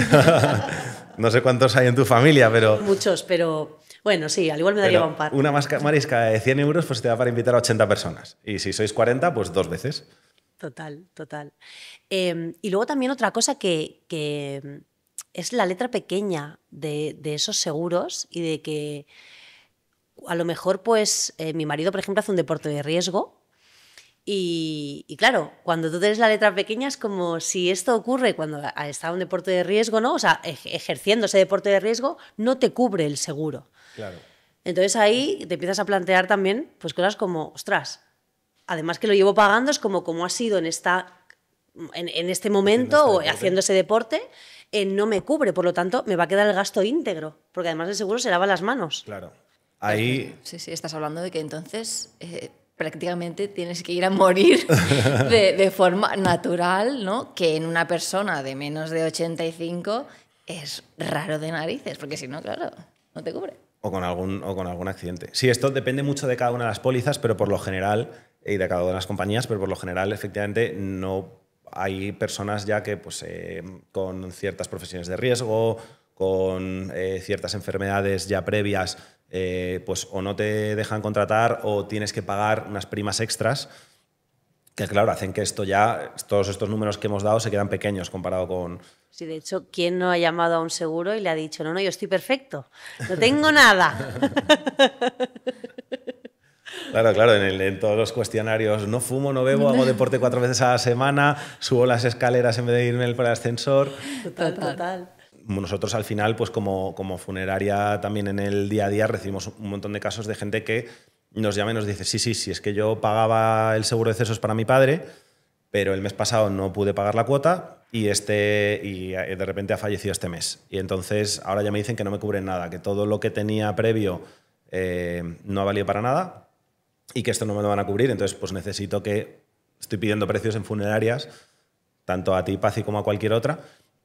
No sé cuántos hay en tu familia, pero... Muchos, pero bueno, sí, al igual me daría un par. Una mariscada de 100 euros pues te da para invitar a 80 personas. Y si sois 40, pues 2 veces. Total, total. Y luego también otra cosa que es la letra pequeña de esos seguros y de que a lo mejor pues mi marido, por ejemplo, hace un deporte de riesgo. Y claro, cuando tú tienes la letra pequeña es como si esto ocurre cuando está un deporte de riesgo, ¿no? O sea, ejerciendo ese deporte de riesgo, no te cubre el seguro. Claro. Entonces ahí te empiezas a plantear también pues cosas como, ostras, además que lo llevo pagando, es como ha sido en este momento o haciendo ese deporte, no me cubre, por lo tanto me va a quedar el gasto íntegro, porque además el seguro se lava las manos. Claro. Ahí... Sí, estás hablando de que entonces... prácticamente tienes que ir a morir de forma natural, ¿no? Que en una persona de menos de 85 es raro de narices, porque si no, claro, no te cubre. O con algún accidente. Sí, esto depende mucho de cada una de las pólizas, pero por lo general, y de cada una de las compañías, pero por lo general, efectivamente, no hay personas ya que pues, con ciertas profesiones de riesgo, con ciertas enfermedades ya previas, pues o no te dejan contratar o tienes que pagar unas primas extras que, claro, hacen que todos estos números que hemos dado se quedan pequeños comparado con... Sí, de hecho, ¿quién no ha llamado a un seguro y le ha dicho, no, yo estoy perfecto, no tengo nada? Claro, en todos los cuestionarios, no fumo, no bebo, hago deporte 4 veces a la semana, subo las escaleras en vez de irme por el ascensor. Total. Nosotros al final, pues como funeraria también en el día a día recibimos un montón de casos de gente que nos llama y nos dice, sí, es que yo pagaba el seguro de decesos para mi padre, pero el mes pasado no pude pagar la cuota y de repente ha fallecido este mes. Y entonces ahora ya me dicen que no me cubren nada, que todo lo que tenía previo no ha valido para nada y que esto no me lo van a cubrir. Entonces pues estoy pidiendo precios en funerarias, tanto a ti, Paci, como a cualquier otra,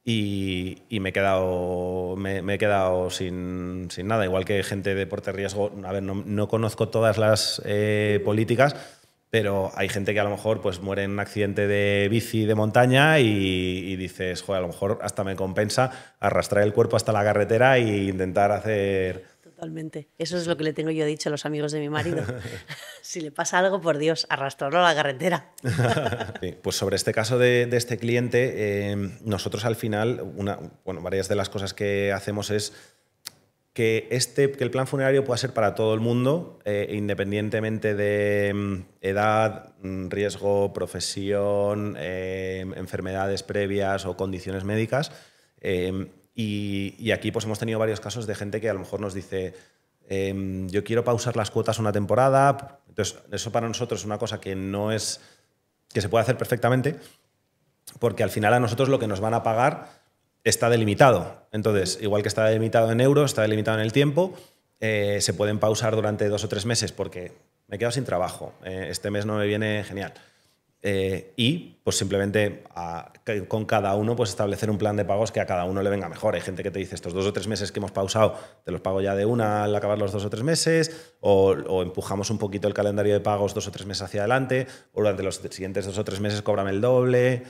y me he quedado sin nada. Igual que gente de deporte de riesgo, a ver, no conozco todas las políticas, pero hay gente que a lo mejor pues muere en un accidente de bici de montaña y dices, joder, a lo mejor hasta me compensa arrastrar el cuerpo hasta la carretera e intentar hacer... Totalmente. Eso es lo que le tengo yo dicho a los amigos de mi marido. Si le pasa algo, por Dios, arrastrarlo a la carretera. Sí, pues sobre este caso de este cliente, nosotros al final, varias de las cosas que hacemos es que el plan funerario pueda ser para todo el mundo, independientemente de edad, riesgo, profesión, enfermedades previas o condiciones médicas. Y aquí pues hemos tenido varios casos de gente que a lo mejor nos dice, yo quiero pausar las cuotas una temporada. Entonces, eso para nosotros es una cosa que se puede hacer perfectamente, porque al final a nosotros lo que nos van a pagar está delimitado. Entonces, igual que está delimitado en euros, está delimitado en el tiempo, se pueden pausar durante 2 o 3 meses porque me he quedado sin trabajo, este mes no me viene genial. Y pues simplemente con cada uno pues establecer un plan de pagos que a cada uno le venga mejor. Hay gente que te dice, estos 2 o 3 meses que hemos pausado, te los pago ya de una al acabar los 2 o 3 meses, o empujamos un poquito el calendario de pagos 2 o 3 meses hacia adelante, o durante los siguientes 2 o 3 meses cóbrame el doble.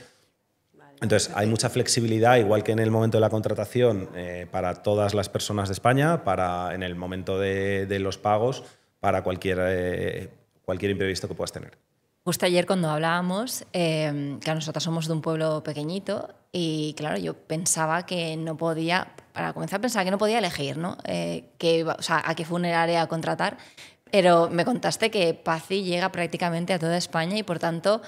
Entonces, hay mucha flexibilidad, igual que en el momento de la contratación, para todas las personas de España, en el momento de los pagos, para cualquier imprevisto que puedas tener. Justo ayer cuando hablábamos, claro, nosotros somos de un pueblo pequeñito y claro, yo pensaba que no podía, para comenzar pensaba que no podía elegir, ¿no? A qué funeraria contratar, pero me contaste que Paci llega prácticamente a toda España y por tanto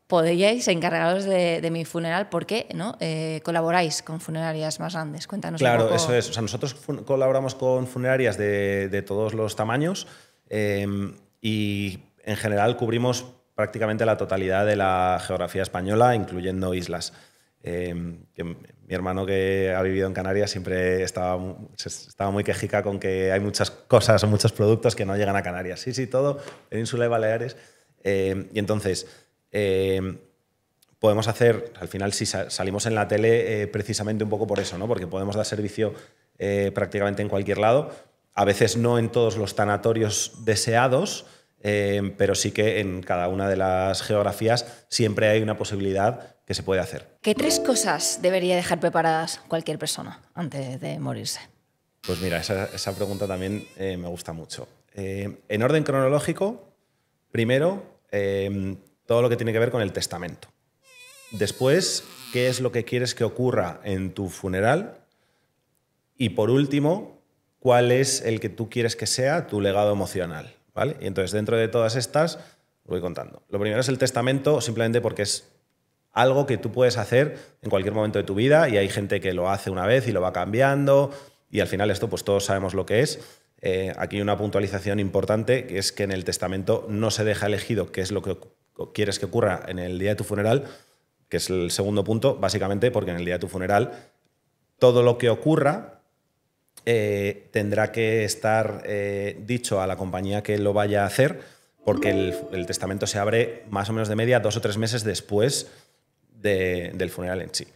podríais encargaros de mi funeral porque ¿no? Colaboráis con funerarias más grandes. Cuéntanos un poco. Claro, eso es. O sea, nosotros colaboramos con funerarias de todos los tamaños y en general cubrimos prácticamente la totalidad de la geografía española, incluyendo islas. Que mi hermano, que ha vivido en Canarias, siempre estaba muy quejica con que hay muchas cosas o muchos productos que no llegan a Canarias. Sí, todo, Península y Baleares. Y entonces... podemos hacer, al final si salimos en la tele precisamente un poco por eso, ¿no? Porque podemos dar servicio prácticamente en cualquier lado, a veces no en todos los tanatorios deseados, pero sí que en cada una de las geografías siempre hay una posibilidad que se puede hacer. ¿Qué 3 cosas debería dejar preparadas cualquier persona antes de morirse? Pues mira, esa pregunta también me gusta mucho. En orden cronológico, primero... todo lo que tiene que ver con el testamento. Después, qué es lo que quieres que ocurra en tu funeral. Y por último, cuál es el que tú quieres que sea tu legado emocional, ¿vale? Y entonces, dentro de todas estas, voy contando. Lo primero es el testamento, simplemente porque es algo que tú puedes hacer en cualquier momento de tu vida y hay gente que lo hace una vez y lo va cambiando y al final esto pues todos sabemos lo que es. Aquí hay una puntualización importante, que es que en el testamento no se deja elegido qué es lo que quieres que ocurra en el día de tu funeral, que es el segundo punto, básicamente porque en el día de tu funeral todo lo que ocurra tendrá que estar dicho a la compañía que lo vaya a hacer, porque el testamento se abre más o menos de media 2 o 3 meses después del funeral en sí.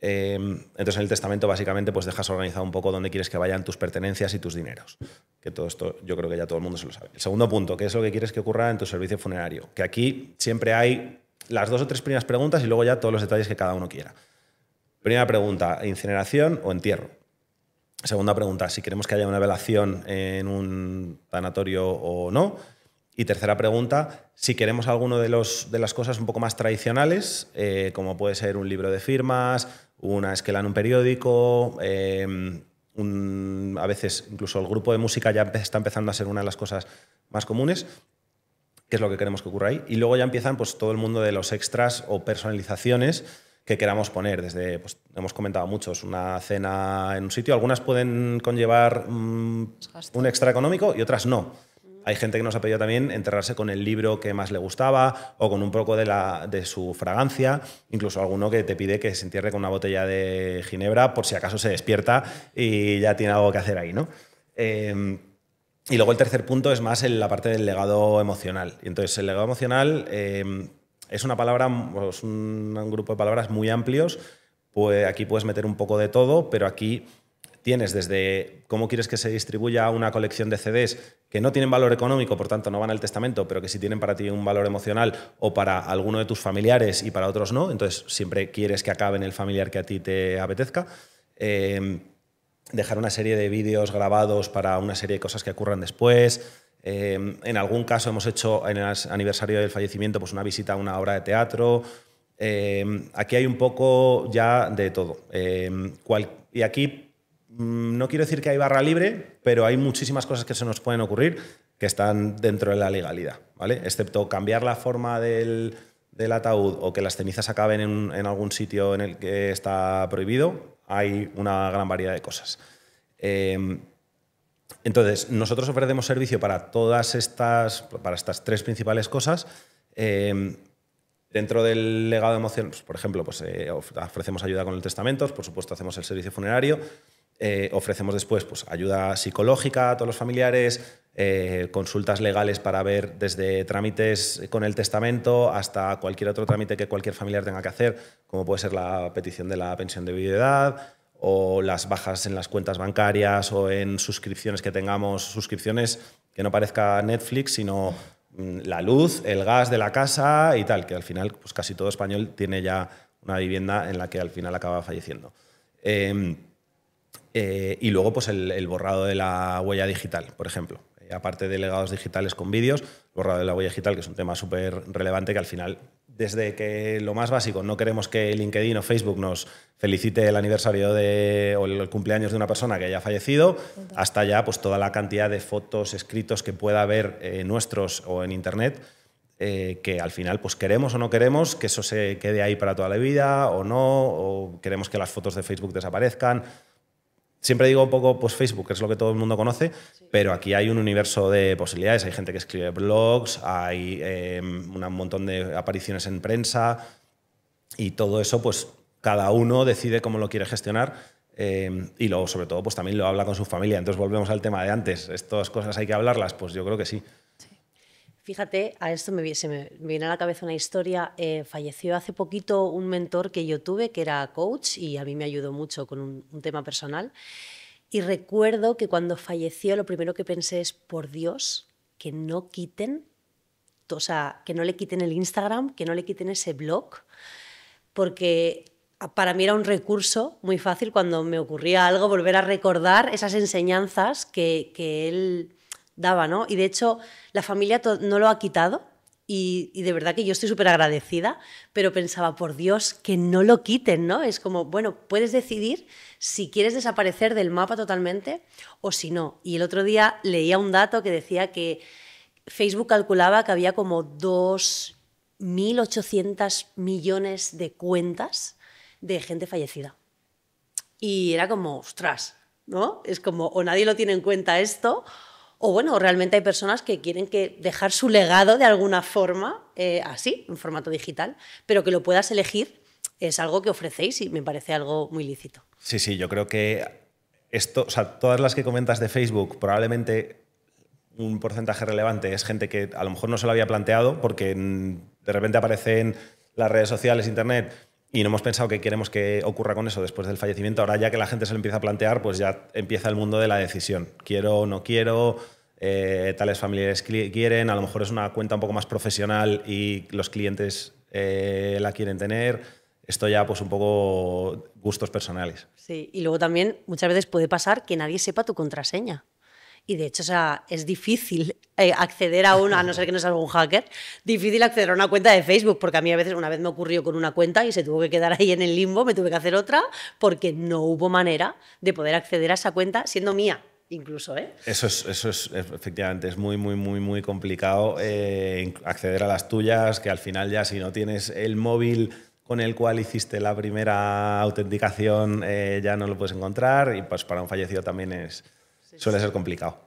Entonces en el testamento básicamente pues dejas organizado un poco dónde quieres que vayan tus pertenencias y tus dineros, que todo esto yo creo que ya todo el mundo se lo sabe. El segundo punto, ¿qué es lo que quieres que ocurra en tu servicio funerario? Que aquí siempre hay las 2 o 3 primeras preguntas y luego ya todos los detalles que cada uno quiera. Primera pregunta, ¿incineración o entierro? Segunda pregunta, si queremos que haya una velación en un tanatorio o no. Y tercera pregunta, si queremos alguno de las cosas un poco más tradicionales, como puede ser un libro de firmas, una esquela en un periódico, a veces incluso el grupo de música ya está empezando a ser una de las cosas más comunes, que es lo que queremos que ocurra ahí. Y luego ya empiezan pues, todo el mundo de los extras o personalizaciones que queramos poner. Desde, pues, hemos comentado muchos, una cena en un sitio. Algunas pueden conllevar un extra económico y otras no. Hay gente que nos ha pedido también enterrarse con el libro que más le gustaba o con un poco de su fragancia. Incluso alguno que te pide que se entierre con una botella de ginebra por si acaso se despierta y ya tiene algo que hacer ahí, ¿no? Y luego el tercer punto es más en la parte del legado emocional. Y entonces el legado emocional es una palabra, es un grupo de palabras muy amplios. Pues aquí puedes meter un poco de todo, pero aquí tienes desde cómo quieres que se distribuya una colección de CDs que no tienen valor económico, por tanto no van al testamento, pero que sí tienen para ti un valor emocional o para alguno de tus familiares y para otros no. Entonces siempre quieres que acabe en el familiar que a ti te apetezca. Dejar una serie de vídeos grabados para una serie de cosas que ocurran después. En algún caso hemos hecho en el aniversario del fallecimiento pues una visita a una obra de teatro. Aquí hay un poco ya de todo. Y aquí no quiero decir que hay barra libre, pero hay muchísimas cosas que se nos pueden ocurrir que están dentro de la legalidad, ¿vale? Excepto cambiar la forma del ataúd o que las cenizas acaben en algún sitio en el que está prohibido, hay una gran variedad de cosas. Entonces, nosotros ofrecemos servicio para estas tres principales cosas. Dentro del legado emocional, pues, por ejemplo, pues, ofrecemos ayuda con el testamento, por supuesto hacemos el servicio funerario, ofrecemos después pues, ayuda psicológica a todos los familiares, consultas legales para ver desde trámites con el testamento hasta cualquier otro trámite que cualquier familiar tenga que hacer, como puede ser la petición de la pensión de viudedad o las bajas en las cuentas bancarias o en suscripciones que tengamos, suscripciones que no parezca Netflix, sino la luz, el gas de la casa y tal, que al final pues casi todo español tiene ya una vivienda en la que al final acaba falleciendo. Y luego pues el borrado de la huella digital, por ejemplo. Aparte de legados digitales con vídeos, el borrado de la huella digital, que es un tema súper relevante que al final, desde que lo más básico, no queremos que LinkedIn o Facebook nos felicite el aniversario o el cumpleaños de una persona que haya fallecido, hasta ya pues toda la cantidad de fotos, escritos que pueda haber nuestros o en Internet, que al final pues queremos o no queremos que eso se quede ahí para toda la vida o no, o queremos que las fotos de Facebook desaparezcan. Siempre digo un poco pues Facebook, que es lo que todo el mundo conoce, sí, pero aquí hay un universo de posibilidades. Hay gente que escribe blogs, hay un montón de apariciones en prensa y todo eso pues cada uno decide cómo lo quiere gestionar y luego sobre todo pues también lo habla con su familia. Entonces volvemos al tema de antes. ¿Estas cosas hay que hablarlas? Pues yo creo que sí. Fíjate, a esto se me viene a la cabeza una historia. Falleció hace poquito un mentor que yo tuve, que era coach, y a mí me ayudó mucho con un tema personal. Y recuerdo que cuando falleció lo primero que pensé es, por Dios, que no quiten, o sea, que no le quiten el Instagram, que no le quiten ese blog, porque para mí era un recurso muy fácil cuando me ocurría algo, volver a recordar esas enseñanzas que él daba, ¿no? Y de hecho la familia no lo ha quitado y de verdad que yo estoy súper agradecida, pero pensaba, por Dios, que no lo quiten, ¿no? Es como, bueno, puedes decidir si quieres desaparecer del mapa totalmente o si no. Y el otro día leía un dato que decía que Facebook calculaba que había como 2.800 millones de cuentas de gente fallecida. Y era como, ostras, ¿no? Es como, o nadie lo tiene en cuenta esto, o bueno, realmente hay personas que quieren dejar su legado de alguna forma, así, en formato digital, pero que lo puedas elegir es algo que ofrecéis y me parece algo muy lícito. Sí, sí, yo creo que esto, o sea, todas las que comentas de Facebook, probablemente un porcentaje relevante es gente que a lo mejor no se lo había planteado porque de repente aparece en las redes sociales, Internet, y no hemos pensado que queremos que ocurra con eso después del fallecimiento. Ahora ya que la gente se lo empieza a plantear, pues ya empieza el mundo de la decisión. Quiero, no quiero, tales familiares quieren, a lo mejor es una cuenta un poco más profesional y los clientes la quieren tener. Esto ya pues un poco gustos personales. Sí, y luego también muchas veces puede pasar que nadie sepa tu contraseña. Y de hecho, o sea, es difícil acceder a una, a no ser que no seas algún hacker, difícil acceder a una cuenta de Facebook, porque a mí a veces, una vez me ocurrió con una cuenta y se tuvo que quedar ahí en el limbo, me tuve que hacer otra, porque no hubo manera de poder acceder a esa cuenta siendo mía. Incluso, ¿eh? Eso es efectivamente, es muy complicado acceder a las tuyas, que al final ya si no tienes el móvil con el cual hiciste la primera autenticación ya no lo puedes encontrar y pues para un fallecido también suele ser complicado.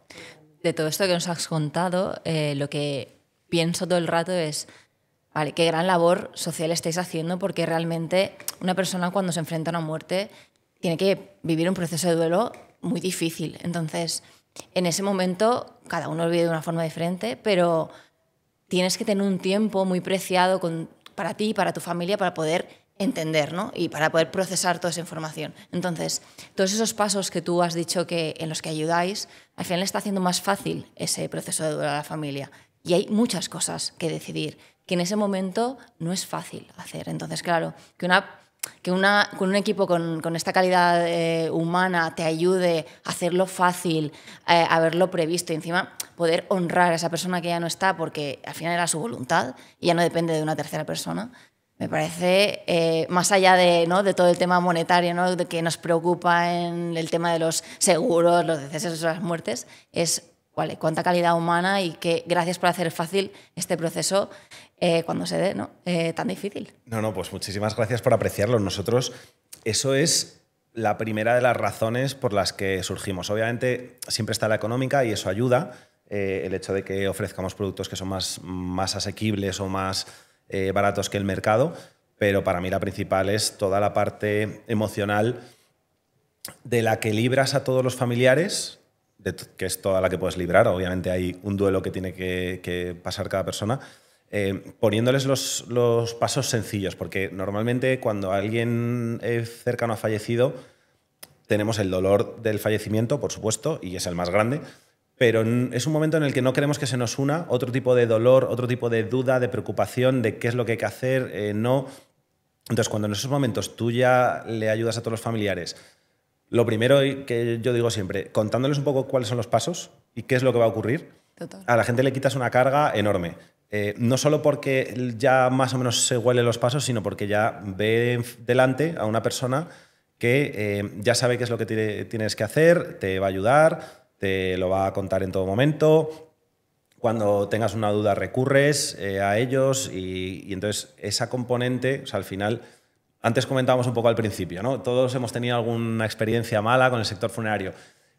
De todo esto que nos has contado, lo que pienso todo el rato es, vale, qué gran labor social estáis haciendo, porque realmente una persona cuando se enfrenta a una muerte tiene que vivir un proceso de duelo muy difícil. Entonces, en ese momento, cada uno lo vive de una forma diferente, pero tienes que tener un tiempo muy preciado para ti y para tu familia para poder entender, ¿no? Y para poder procesar toda esa información. Entonces, todos esos pasos que tú has dicho que en los que ayudáis, al final está haciendo más fácil ese proceso de duelo a la familia. Y hay muchas cosas que decidir, que en ese momento no es fácil hacer. Entonces, claro, con un equipo con esta calidad humana te ayude a hacerlo fácil, a haberlo previsto y encima poder honrar a esa persona que ya no está porque al final era su voluntad y ya no depende de una tercera persona, me parece, más allá de todo el tema monetario, ¿no? De que nos preocupa en el tema de los seguros, los decesos o las muertes, es vale, cuánta calidad humana y que gracias por hacer fácil este proceso cuando se dé, ¿no? Tan difícil. No, pues muchísimas gracias por apreciarlo. Nosotros, eso es la primera de las razones por las que surgimos. Obviamente siempre está la económica y eso ayuda, el hecho de que ofrezcamos productos que son más asequibles o más baratos que el mercado, pero para mí la principal es toda la parte emocional de la que libras a todos los familiares, que es toda la que puedes librar. Obviamente hay un duelo que tiene que pasar cada persona, poniéndoles los pasos sencillos, porque normalmente cuando alguien cercano ha fallecido tenemos el dolor del fallecimiento, por supuesto, y es el más grande, pero es un momento en el que no queremos que se nos una otro tipo de dolor, otro tipo de duda, de preocupación, de qué es lo que hay que hacer, no. Entonces, cuando en esos momentos tú ya le ayudas a todos los familiares, lo primero que yo digo siempre, contándoles un poco cuáles son los pasos y qué es lo que va a ocurrir, Total. A la gente le quitas una carga enorme. No solo porque ya más o menos se huele los pasos, sino porque ya ve delante a una persona que ya sabe qué es lo que tienes que hacer, te va a ayudar, te lo va a contar en todo momento. Cuando tengas una duda recurres a ellos y entonces esa componente, o sea, al final, antes comentábamos un poco al principio, ¿no? Todos hemos tenido alguna experiencia mala con el sector funerario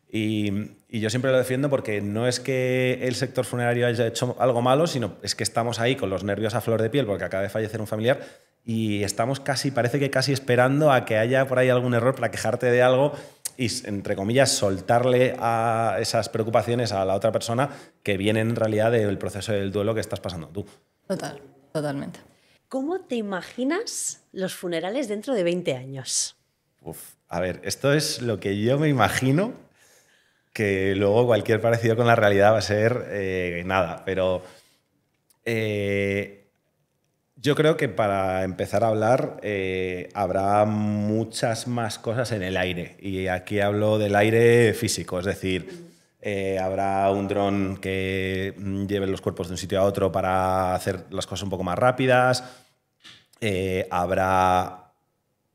y yo siempre lo defiendo porque no es que el sector funerario haya hecho algo malo, sino es que estamos ahí con los nervios a flor de piel porque acaba de fallecer un familiar y estamos parece que casi esperando a que haya por ahí algún error para quejarte de algo y, entre comillas, soltarle a esas preocupaciones a la otra persona que vienen en realidad del proceso del duelo que estás pasando tú. Totalmente. ¿Cómo te imaginas los funerales dentro de 20 años? A ver, esto es lo que yo me imagino, que luego cualquier parecido con la realidad va a ser nada, pero yo creo que para empezar a hablar habrá muchas más cosas en el aire. Y aquí hablo del aire físico, es decir, habrá un dron que lleve los cuerpos de un sitio a otro para hacer las cosas un poco más rápidas.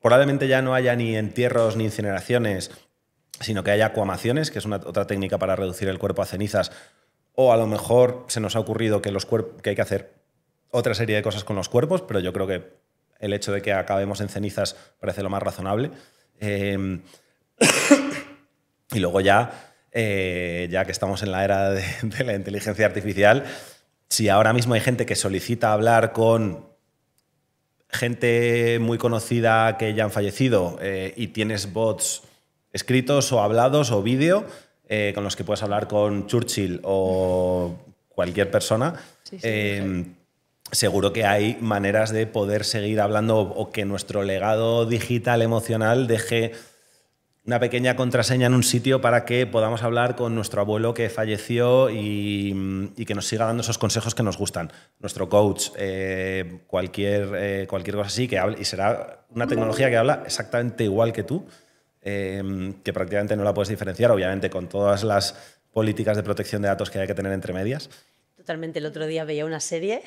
Probablemente ya no haya ni entierros ni incineraciones, sino que haya acuamaciones, que es otra técnica para reducir el cuerpo a cenizas. O a lo mejor se nos ha ocurrido que hay que hacer otra serie de cosas con los cuerpos, pero yo creo que el hecho de que acabemos en cenizas parece lo más razonable. Y luego ya que estamos en la era de la inteligencia artificial, si ahora mismo hay gente que solicita hablar con gente muy conocida que ya han fallecido y tienes bots escritos o hablados o vídeo con los que puedes hablar con Churchill o cualquier persona, seguro que hay maneras de poder seguir hablando o que nuestro legado digital emocional deje una pequeña contraseña en un sitio para que podamos hablar con nuestro abuelo que falleció y que nos siga dando esos consejos que nos gustan. Nuestro coach, cualquier cosa así, que hable, y será una tecnología que habla exactamente igual que tú, que prácticamente no la puedes diferenciar, obviamente con todas las políticas de protección de datos que hay que tener entre medias. Totalmente. El otro día veía una serie,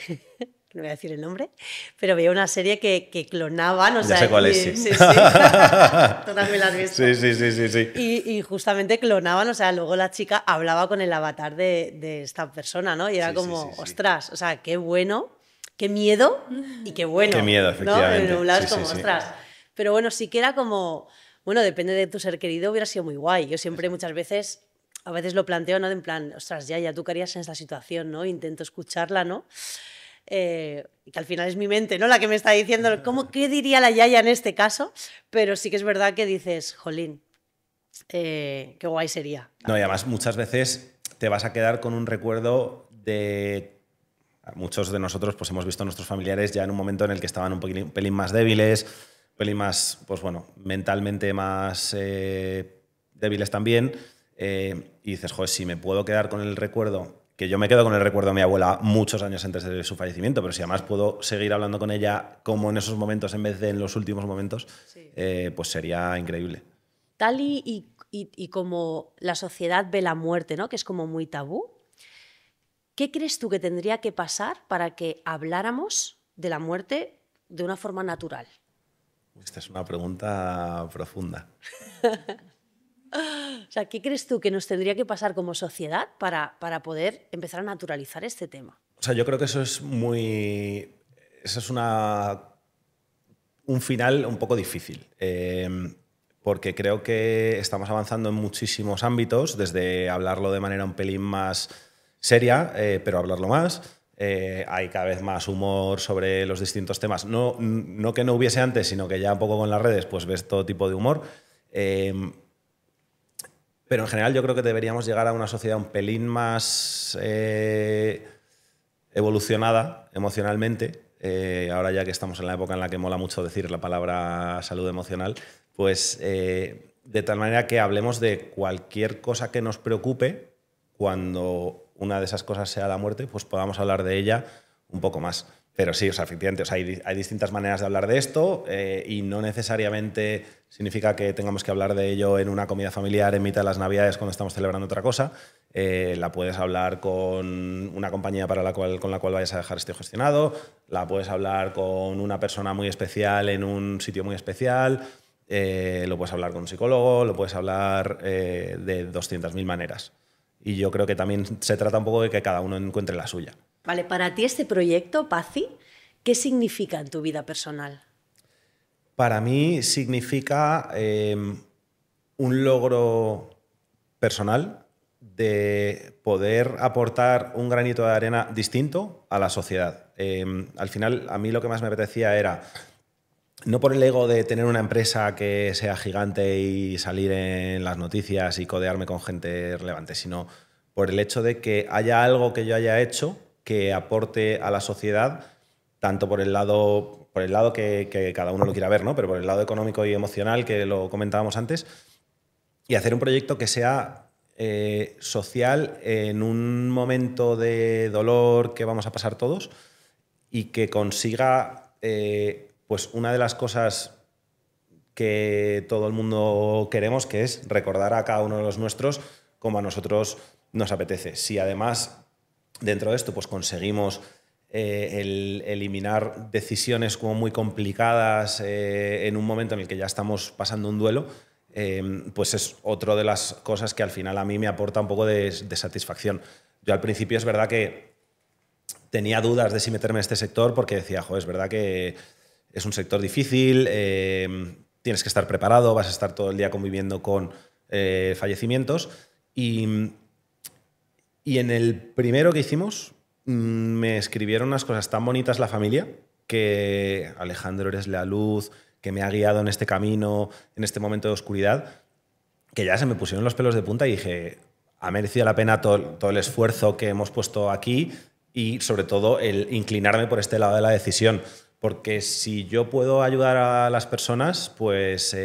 no voy a decir el nombre, pero veía una serie que clonaban. Ya sé cuál es, sí. Sí. Tú también la has visto. Sí. Y justamente clonaban, o sea, luego la chica hablaba con el avatar de esta persona, ¿no? Y era como, ostras, o sea, qué bueno, qué miedo y qué bueno. Qué miedo, efectivamente. ¿no? En un lado es como, ostras. Pero bueno, sí que era como, bueno, depende de tu ser querido, hubiera sido muy guay. Yo siempre, muchas veces... A veces lo planteo, ¿no? En plan, ostras, ya, ¿tú qué harías en esta situación, ¿no? Intento escucharla, ¿no? Que al final es mi mente, ¿no? La que me está diciendo qué diría la Yaya en este caso, pero sí que es verdad que dices, jolín, qué guay sería. No, y además muchas veces te vas a quedar con un recuerdo de... Muchos de nosotros pues, hemos visto a nuestros familiares ya en un momento en el que estaban un pelín más débiles, un pelín más, pues bueno, mentalmente más débiles también. Y dices, joder, si me puedo quedar con el recuerdo, que yo me quedo con el recuerdo de mi abuela muchos años antes de su fallecimiento, pero si además puedo seguir hablando con ella como en esos momentos en vez de en los últimos momentos, sí. Pues sería increíble. Tal y como la sociedad ve la muerte, ¿no? Que es como muy tabú, ¿qué crees tú que tendría que pasar para que habláramos de la muerte de una forma natural? Esta es una pregunta profunda. O sea, ¿qué crees tú que nos tendría que pasar como sociedad para poder empezar a naturalizar este tema? O sea, yo creo que eso es un final un poco difícil, porque creo que estamos avanzando en muchísimos ámbitos, desde hablarlo de manera un pelín más seria, pero hablarlo más. Hay cada vez más humor sobre los distintos temas. No que no hubiese antes, sino que ya un poco con las redes pues ves todo tipo de humor. Pero en general yo creo que deberíamos llegar a una sociedad un pelín más evolucionada emocionalmente. Ahora ya que estamos en la época en la que mola mucho decir la palabra salud emocional, pues de tal manera que hablemos de cualquier cosa que nos preocupe, cuando una de esas cosas sea la muerte, pues podamos hablar de ella un poco más. Pero sí, o sea, efectivamente, o sea, hay distintas maneras de hablar de esto y no necesariamente significa que tengamos que hablar de ello en una comida familiar en mitad de las Navidades cuando estamos celebrando otra cosa. La puedes hablar con una compañía con la cual vayas a dejar esto gestionado, la puedes hablar con una persona muy especial en un sitio muy especial, lo puedes hablar con un psicólogo, lo puedes hablar de 200.000 maneras. Y yo creo que también se trata un poco de que cada uno encuentre la suya. Vale, para ti este proyecto, Pazzi, ¿qué significa en tu vida personal? Para mí significa un logro personal de poder aportar un granito de arena distinto a la sociedad. Al final, a mí lo que más me apetecía era, no por el ego de tener una empresa que sea gigante y salir en las noticias y codearme con gente relevante, sino por el hecho de que haya algo que yo haya hecho que aporte a la sociedad, tanto por el lado que cada uno lo quiera ver, ¿no? Pero por el lado económico y emocional, que lo comentábamos antes, y hacer un proyecto que sea social en un momento de dolor que vamos a pasar todos y que consiga pues una de las cosas que todo el mundo queremos, que es recordar a cada uno de los nuestros como a nosotros nos apetece. Si además dentro de esto pues conseguimos eliminar decisiones como muy complicadas en un momento en el que ya estamos pasando un duelo, pues es otra de las cosas que al final a mí me aporta un poco de satisfacción. Yo al principio es verdad que tenía dudas de si meterme en este sector porque decía, joder, es verdad que es un sector difícil, tienes que estar preparado, vas a estar todo el día conviviendo con fallecimientos y en el primero que hicimos me escribieron unas cosas tan bonitas la familia, que Alejandro, eres la luz, que me ha guiado en este camino, en este momento de oscuridad, que ya se me pusieron los pelos de punta y dije, ha merecido la pena todo el esfuerzo que hemos puesto aquí y sobre todo el inclinarme por este lado de la decisión. Porque si yo puedo ayudar a las personas, pues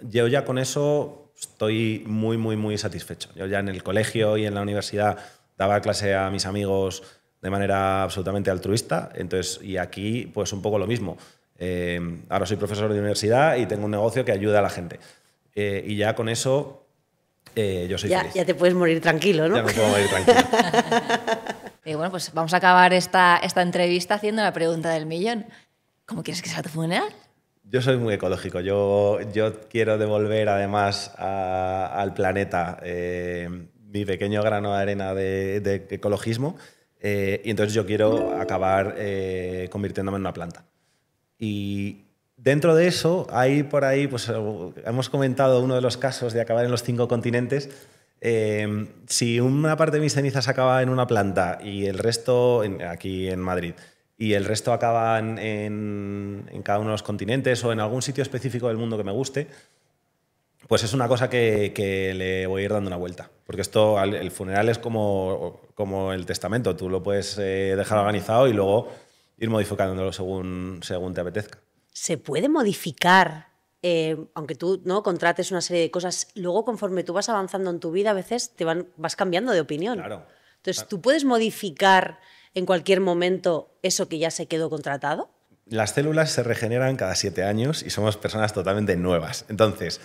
yo ya con eso estoy muy, muy, muy satisfecho. Yo ya en el colegio y en la universidad daba clase a mis amigos de manera absolutamente altruista, entonces, y aquí pues un poco lo mismo. Ahora soy profesor de universidad y tengo un negocio que ayuda a la gente. Y ya con eso yo soy feliz. Ya te puedes morir tranquilo, ¿no? Ya me puedo morir tranquilo. Y bueno, pues vamos a acabar esta entrevista haciendo la pregunta del millón. ¿Cómo quieres que sea tu funeral? Yo soy muy ecológico. Yo quiero devolver además al planeta mi pequeño grano de arena de ecologismo y entonces yo quiero acabar convirtiéndome en una planta. Y dentro de eso, hay por ahí, pues hemos comentado uno de los casos de acabar en los 5 continentes. Si una parte de mis cenizas acaba en una planta y el resto aquí en Madrid y el resto acaba en cada uno de los continentes o en algún sitio específico del mundo que me guste, pues es una cosa que le voy a ir dando una vuelta. Porque esto, el funeral es como el testamento. Tú lo puedes dejar organizado y luego ir modificándolo según te apetezca. Se puede modificar, aunque tú no contrates una serie de cosas, luego conforme tú vas avanzando en tu vida, a veces vas cambiando de opinión. Claro. Entonces, ¿tú puedes modificar en cualquier momento eso que ya se quedó contratado? Las células se regeneran cada 7 años y somos personas totalmente nuevas. Entonces,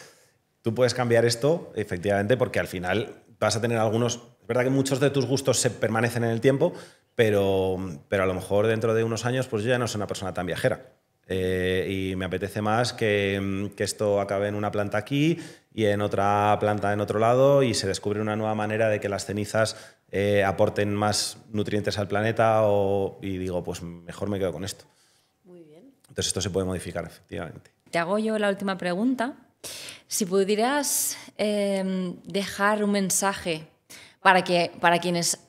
tú puedes cambiar esto, efectivamente, porque al final vas a tener algunos... Es verdad que muchos de tus gustos se permanecen en el tiempo, pero a lo mejor dentro de unos años pues yo ya no soy una persona tan viajera. Y me apetece más que esto acabe en una planta aquí y en otra planta en otro lado y se descubre una nueva manera de que las cenizas aporten más nutrientes al planeta y digo, pues mejor me quedo con esto. Muy bien. Entonces esto se puede modificar, efectivamente. Te hago yo la última pregunta. Si pudieras dejar un mensaje para quienes,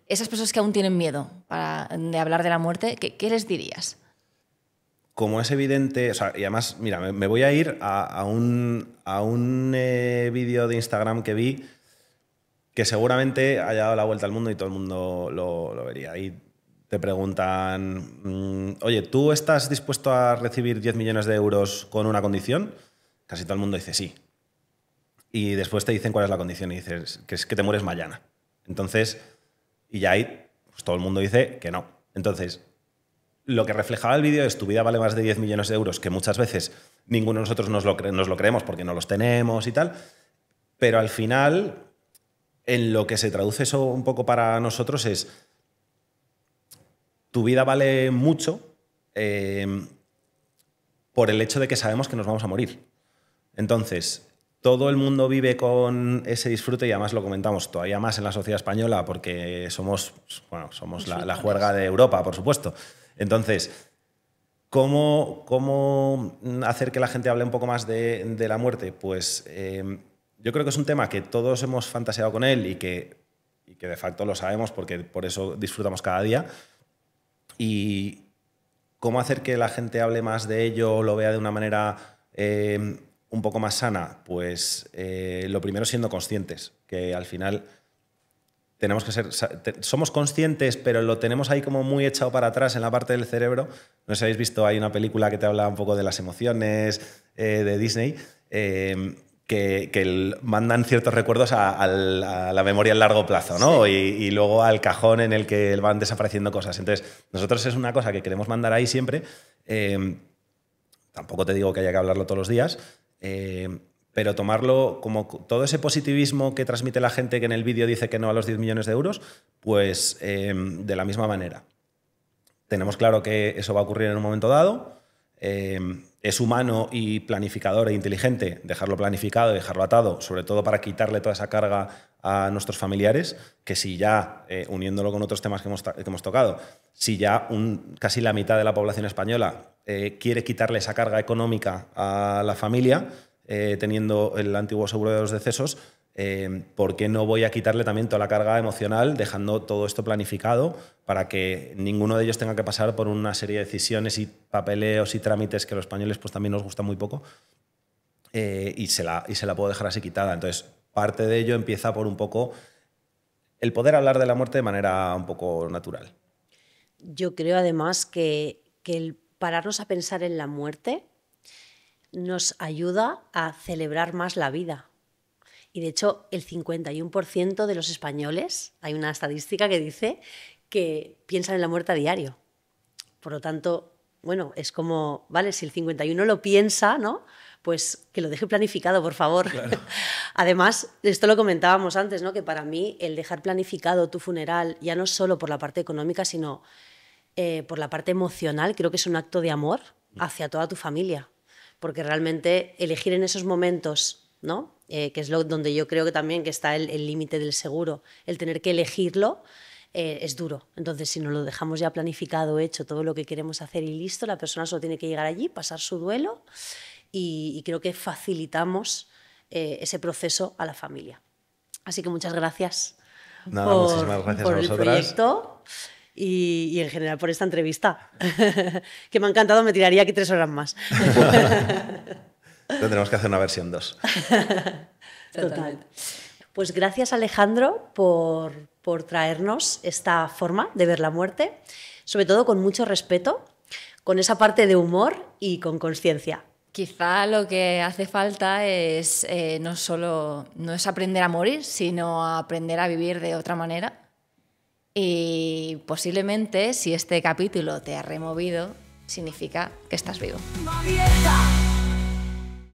esas personas que aún tienen miedo de hablar de la muerte, ¿qué les dirías? Como es evidente, o sea, y además, mira, me voy a ir a un vídeo de Instagram que vi que seguramente haya dado la vuelta al mundo y todo el mundo lo vería. Y te preguntan, oye, ¿tú estás dispuesto a recibir 10 millones de euros con una condición? Casi todo el mundo dice sí. Y después te dicen cuál es la condición y dices que es que te mueres mañana. Entonces, y ya ahí pues todo el mundo dice que no. Entonces, lo que reflejaba el vídeo es tu vida vale más de 10 millones de euros, que muchas veces ninguno de nosotros nos lo creemos porque no los tenemos y tal, pero al final, en lo que se traduce eso un poco para nosotros es tu vida vale mucho por el hecho de que sabemos que nos vamos a morir. Entonces, todo el mundo vive con ese disfrute y además lo comentamos todavía más en la sociedad española porque somos la juerga de Europa, por supuesto. Entonces, ¿cómo hacer que la gente hable un poco más de la muerte? Pues yo creo que es un tema que todos hemos fantaseado con él y que de facto lo sabemos porque por eso disfrutamos cada día. Y cómo hacer que la gente hable más de ello, lo vea de una manera un poco más sana, pues lo primero siendo conscientes, que al final tenemos que somos conscientes, pero lo tenemos ahí como muy echado para atrás en la parte del cerebro. No sé si habéis visto, hay una película que te habla un poco de las emociones de Disney, que mandan ciertos recuerdos a la memoria a largo plazo, ¿no? Sí. Y luego al cajón en el que van desapareciendo cosas. Entonces, nosotros es una cosa que queremos mandar ahí siempre. Tampoco te digo que haya que hablarlo todos los días, pero tomarlo como todo ese positivismo que transmite la gente que en el vídeo dice que no a los 10 millones de euros, pues de la misma manera. Tenemos claro que eso va a ocurrir en un momento dado. Es humano y planificador e inteligente dejarlo planificado y dejarlo atado, sobre todo para quitarle toda esa carga a nuestros familiares, que si ya, uniéndolo con otros temas que hemos tocado, si ya casi la mitad de la población española quiere quitarle esa carga económica a la familia, teniendo el antiguo seguro de los decesos, ¿por qué no voy a quitarle también toda la carga emocional dejando todo esto planificado para que ninguno de ellos tenga que pasar por una serie de decisiones y papeleos y trámites que a los españoles pues también nos gustan muy poco y se la puedo dejar así quitada? Entonces, parte de ello empieza por un poco el poder hablar de la muerte de manera un poco natural. Yo creo además que el pararnos a pensar en la muerte nos ayuda a celebrar más la vida. Y de hecho, el 51% de los españoles, hay una estadística que dice que piensan en la muerte a diario. Por lo tanto, bueno, es como, vale, si el 51% lo piensa, ¿no? Pues que lo deje planificado, por favor. Claro. Además, esto lo comentábamos antes, ¿no? Que para mí el dejar planificado tu funeral, ya no solo por la parte económica, sino por la parte emocional, creo que es un acto de amor hacia toda tu familia. Porque realmente elegir en esos momentos, ¿no? Que es donde yo creo que también que está el límite del seguro, el tener que elegirlo, es duro. Entonces, si nos lo dejamos ya planificado, hecho, todo lo que queremos hacer y listo, la persona solo tiene que llegar allí, pasar su duelo y creo que facilitamos ese proceso a la familia. Así que muchas gracias, muchísimas gracias por a el vosotras. Proyecto y en general por esta entrevista, que me ha encantado, me tiraría aquí 3 horas más. Tendremos que hacer una versión 2. Total. Pues gracias, Alejandro, por traernos esta forma de ver la muerte, sobre todo con mucho respeto, con esa parte de humor y con conciencia. Quizá lo que hace falta es no es aprender a morir, sino a aprender a vivir de otra manera. Y posiblemente, si este capítulo te ha removido, significa que estás vivo.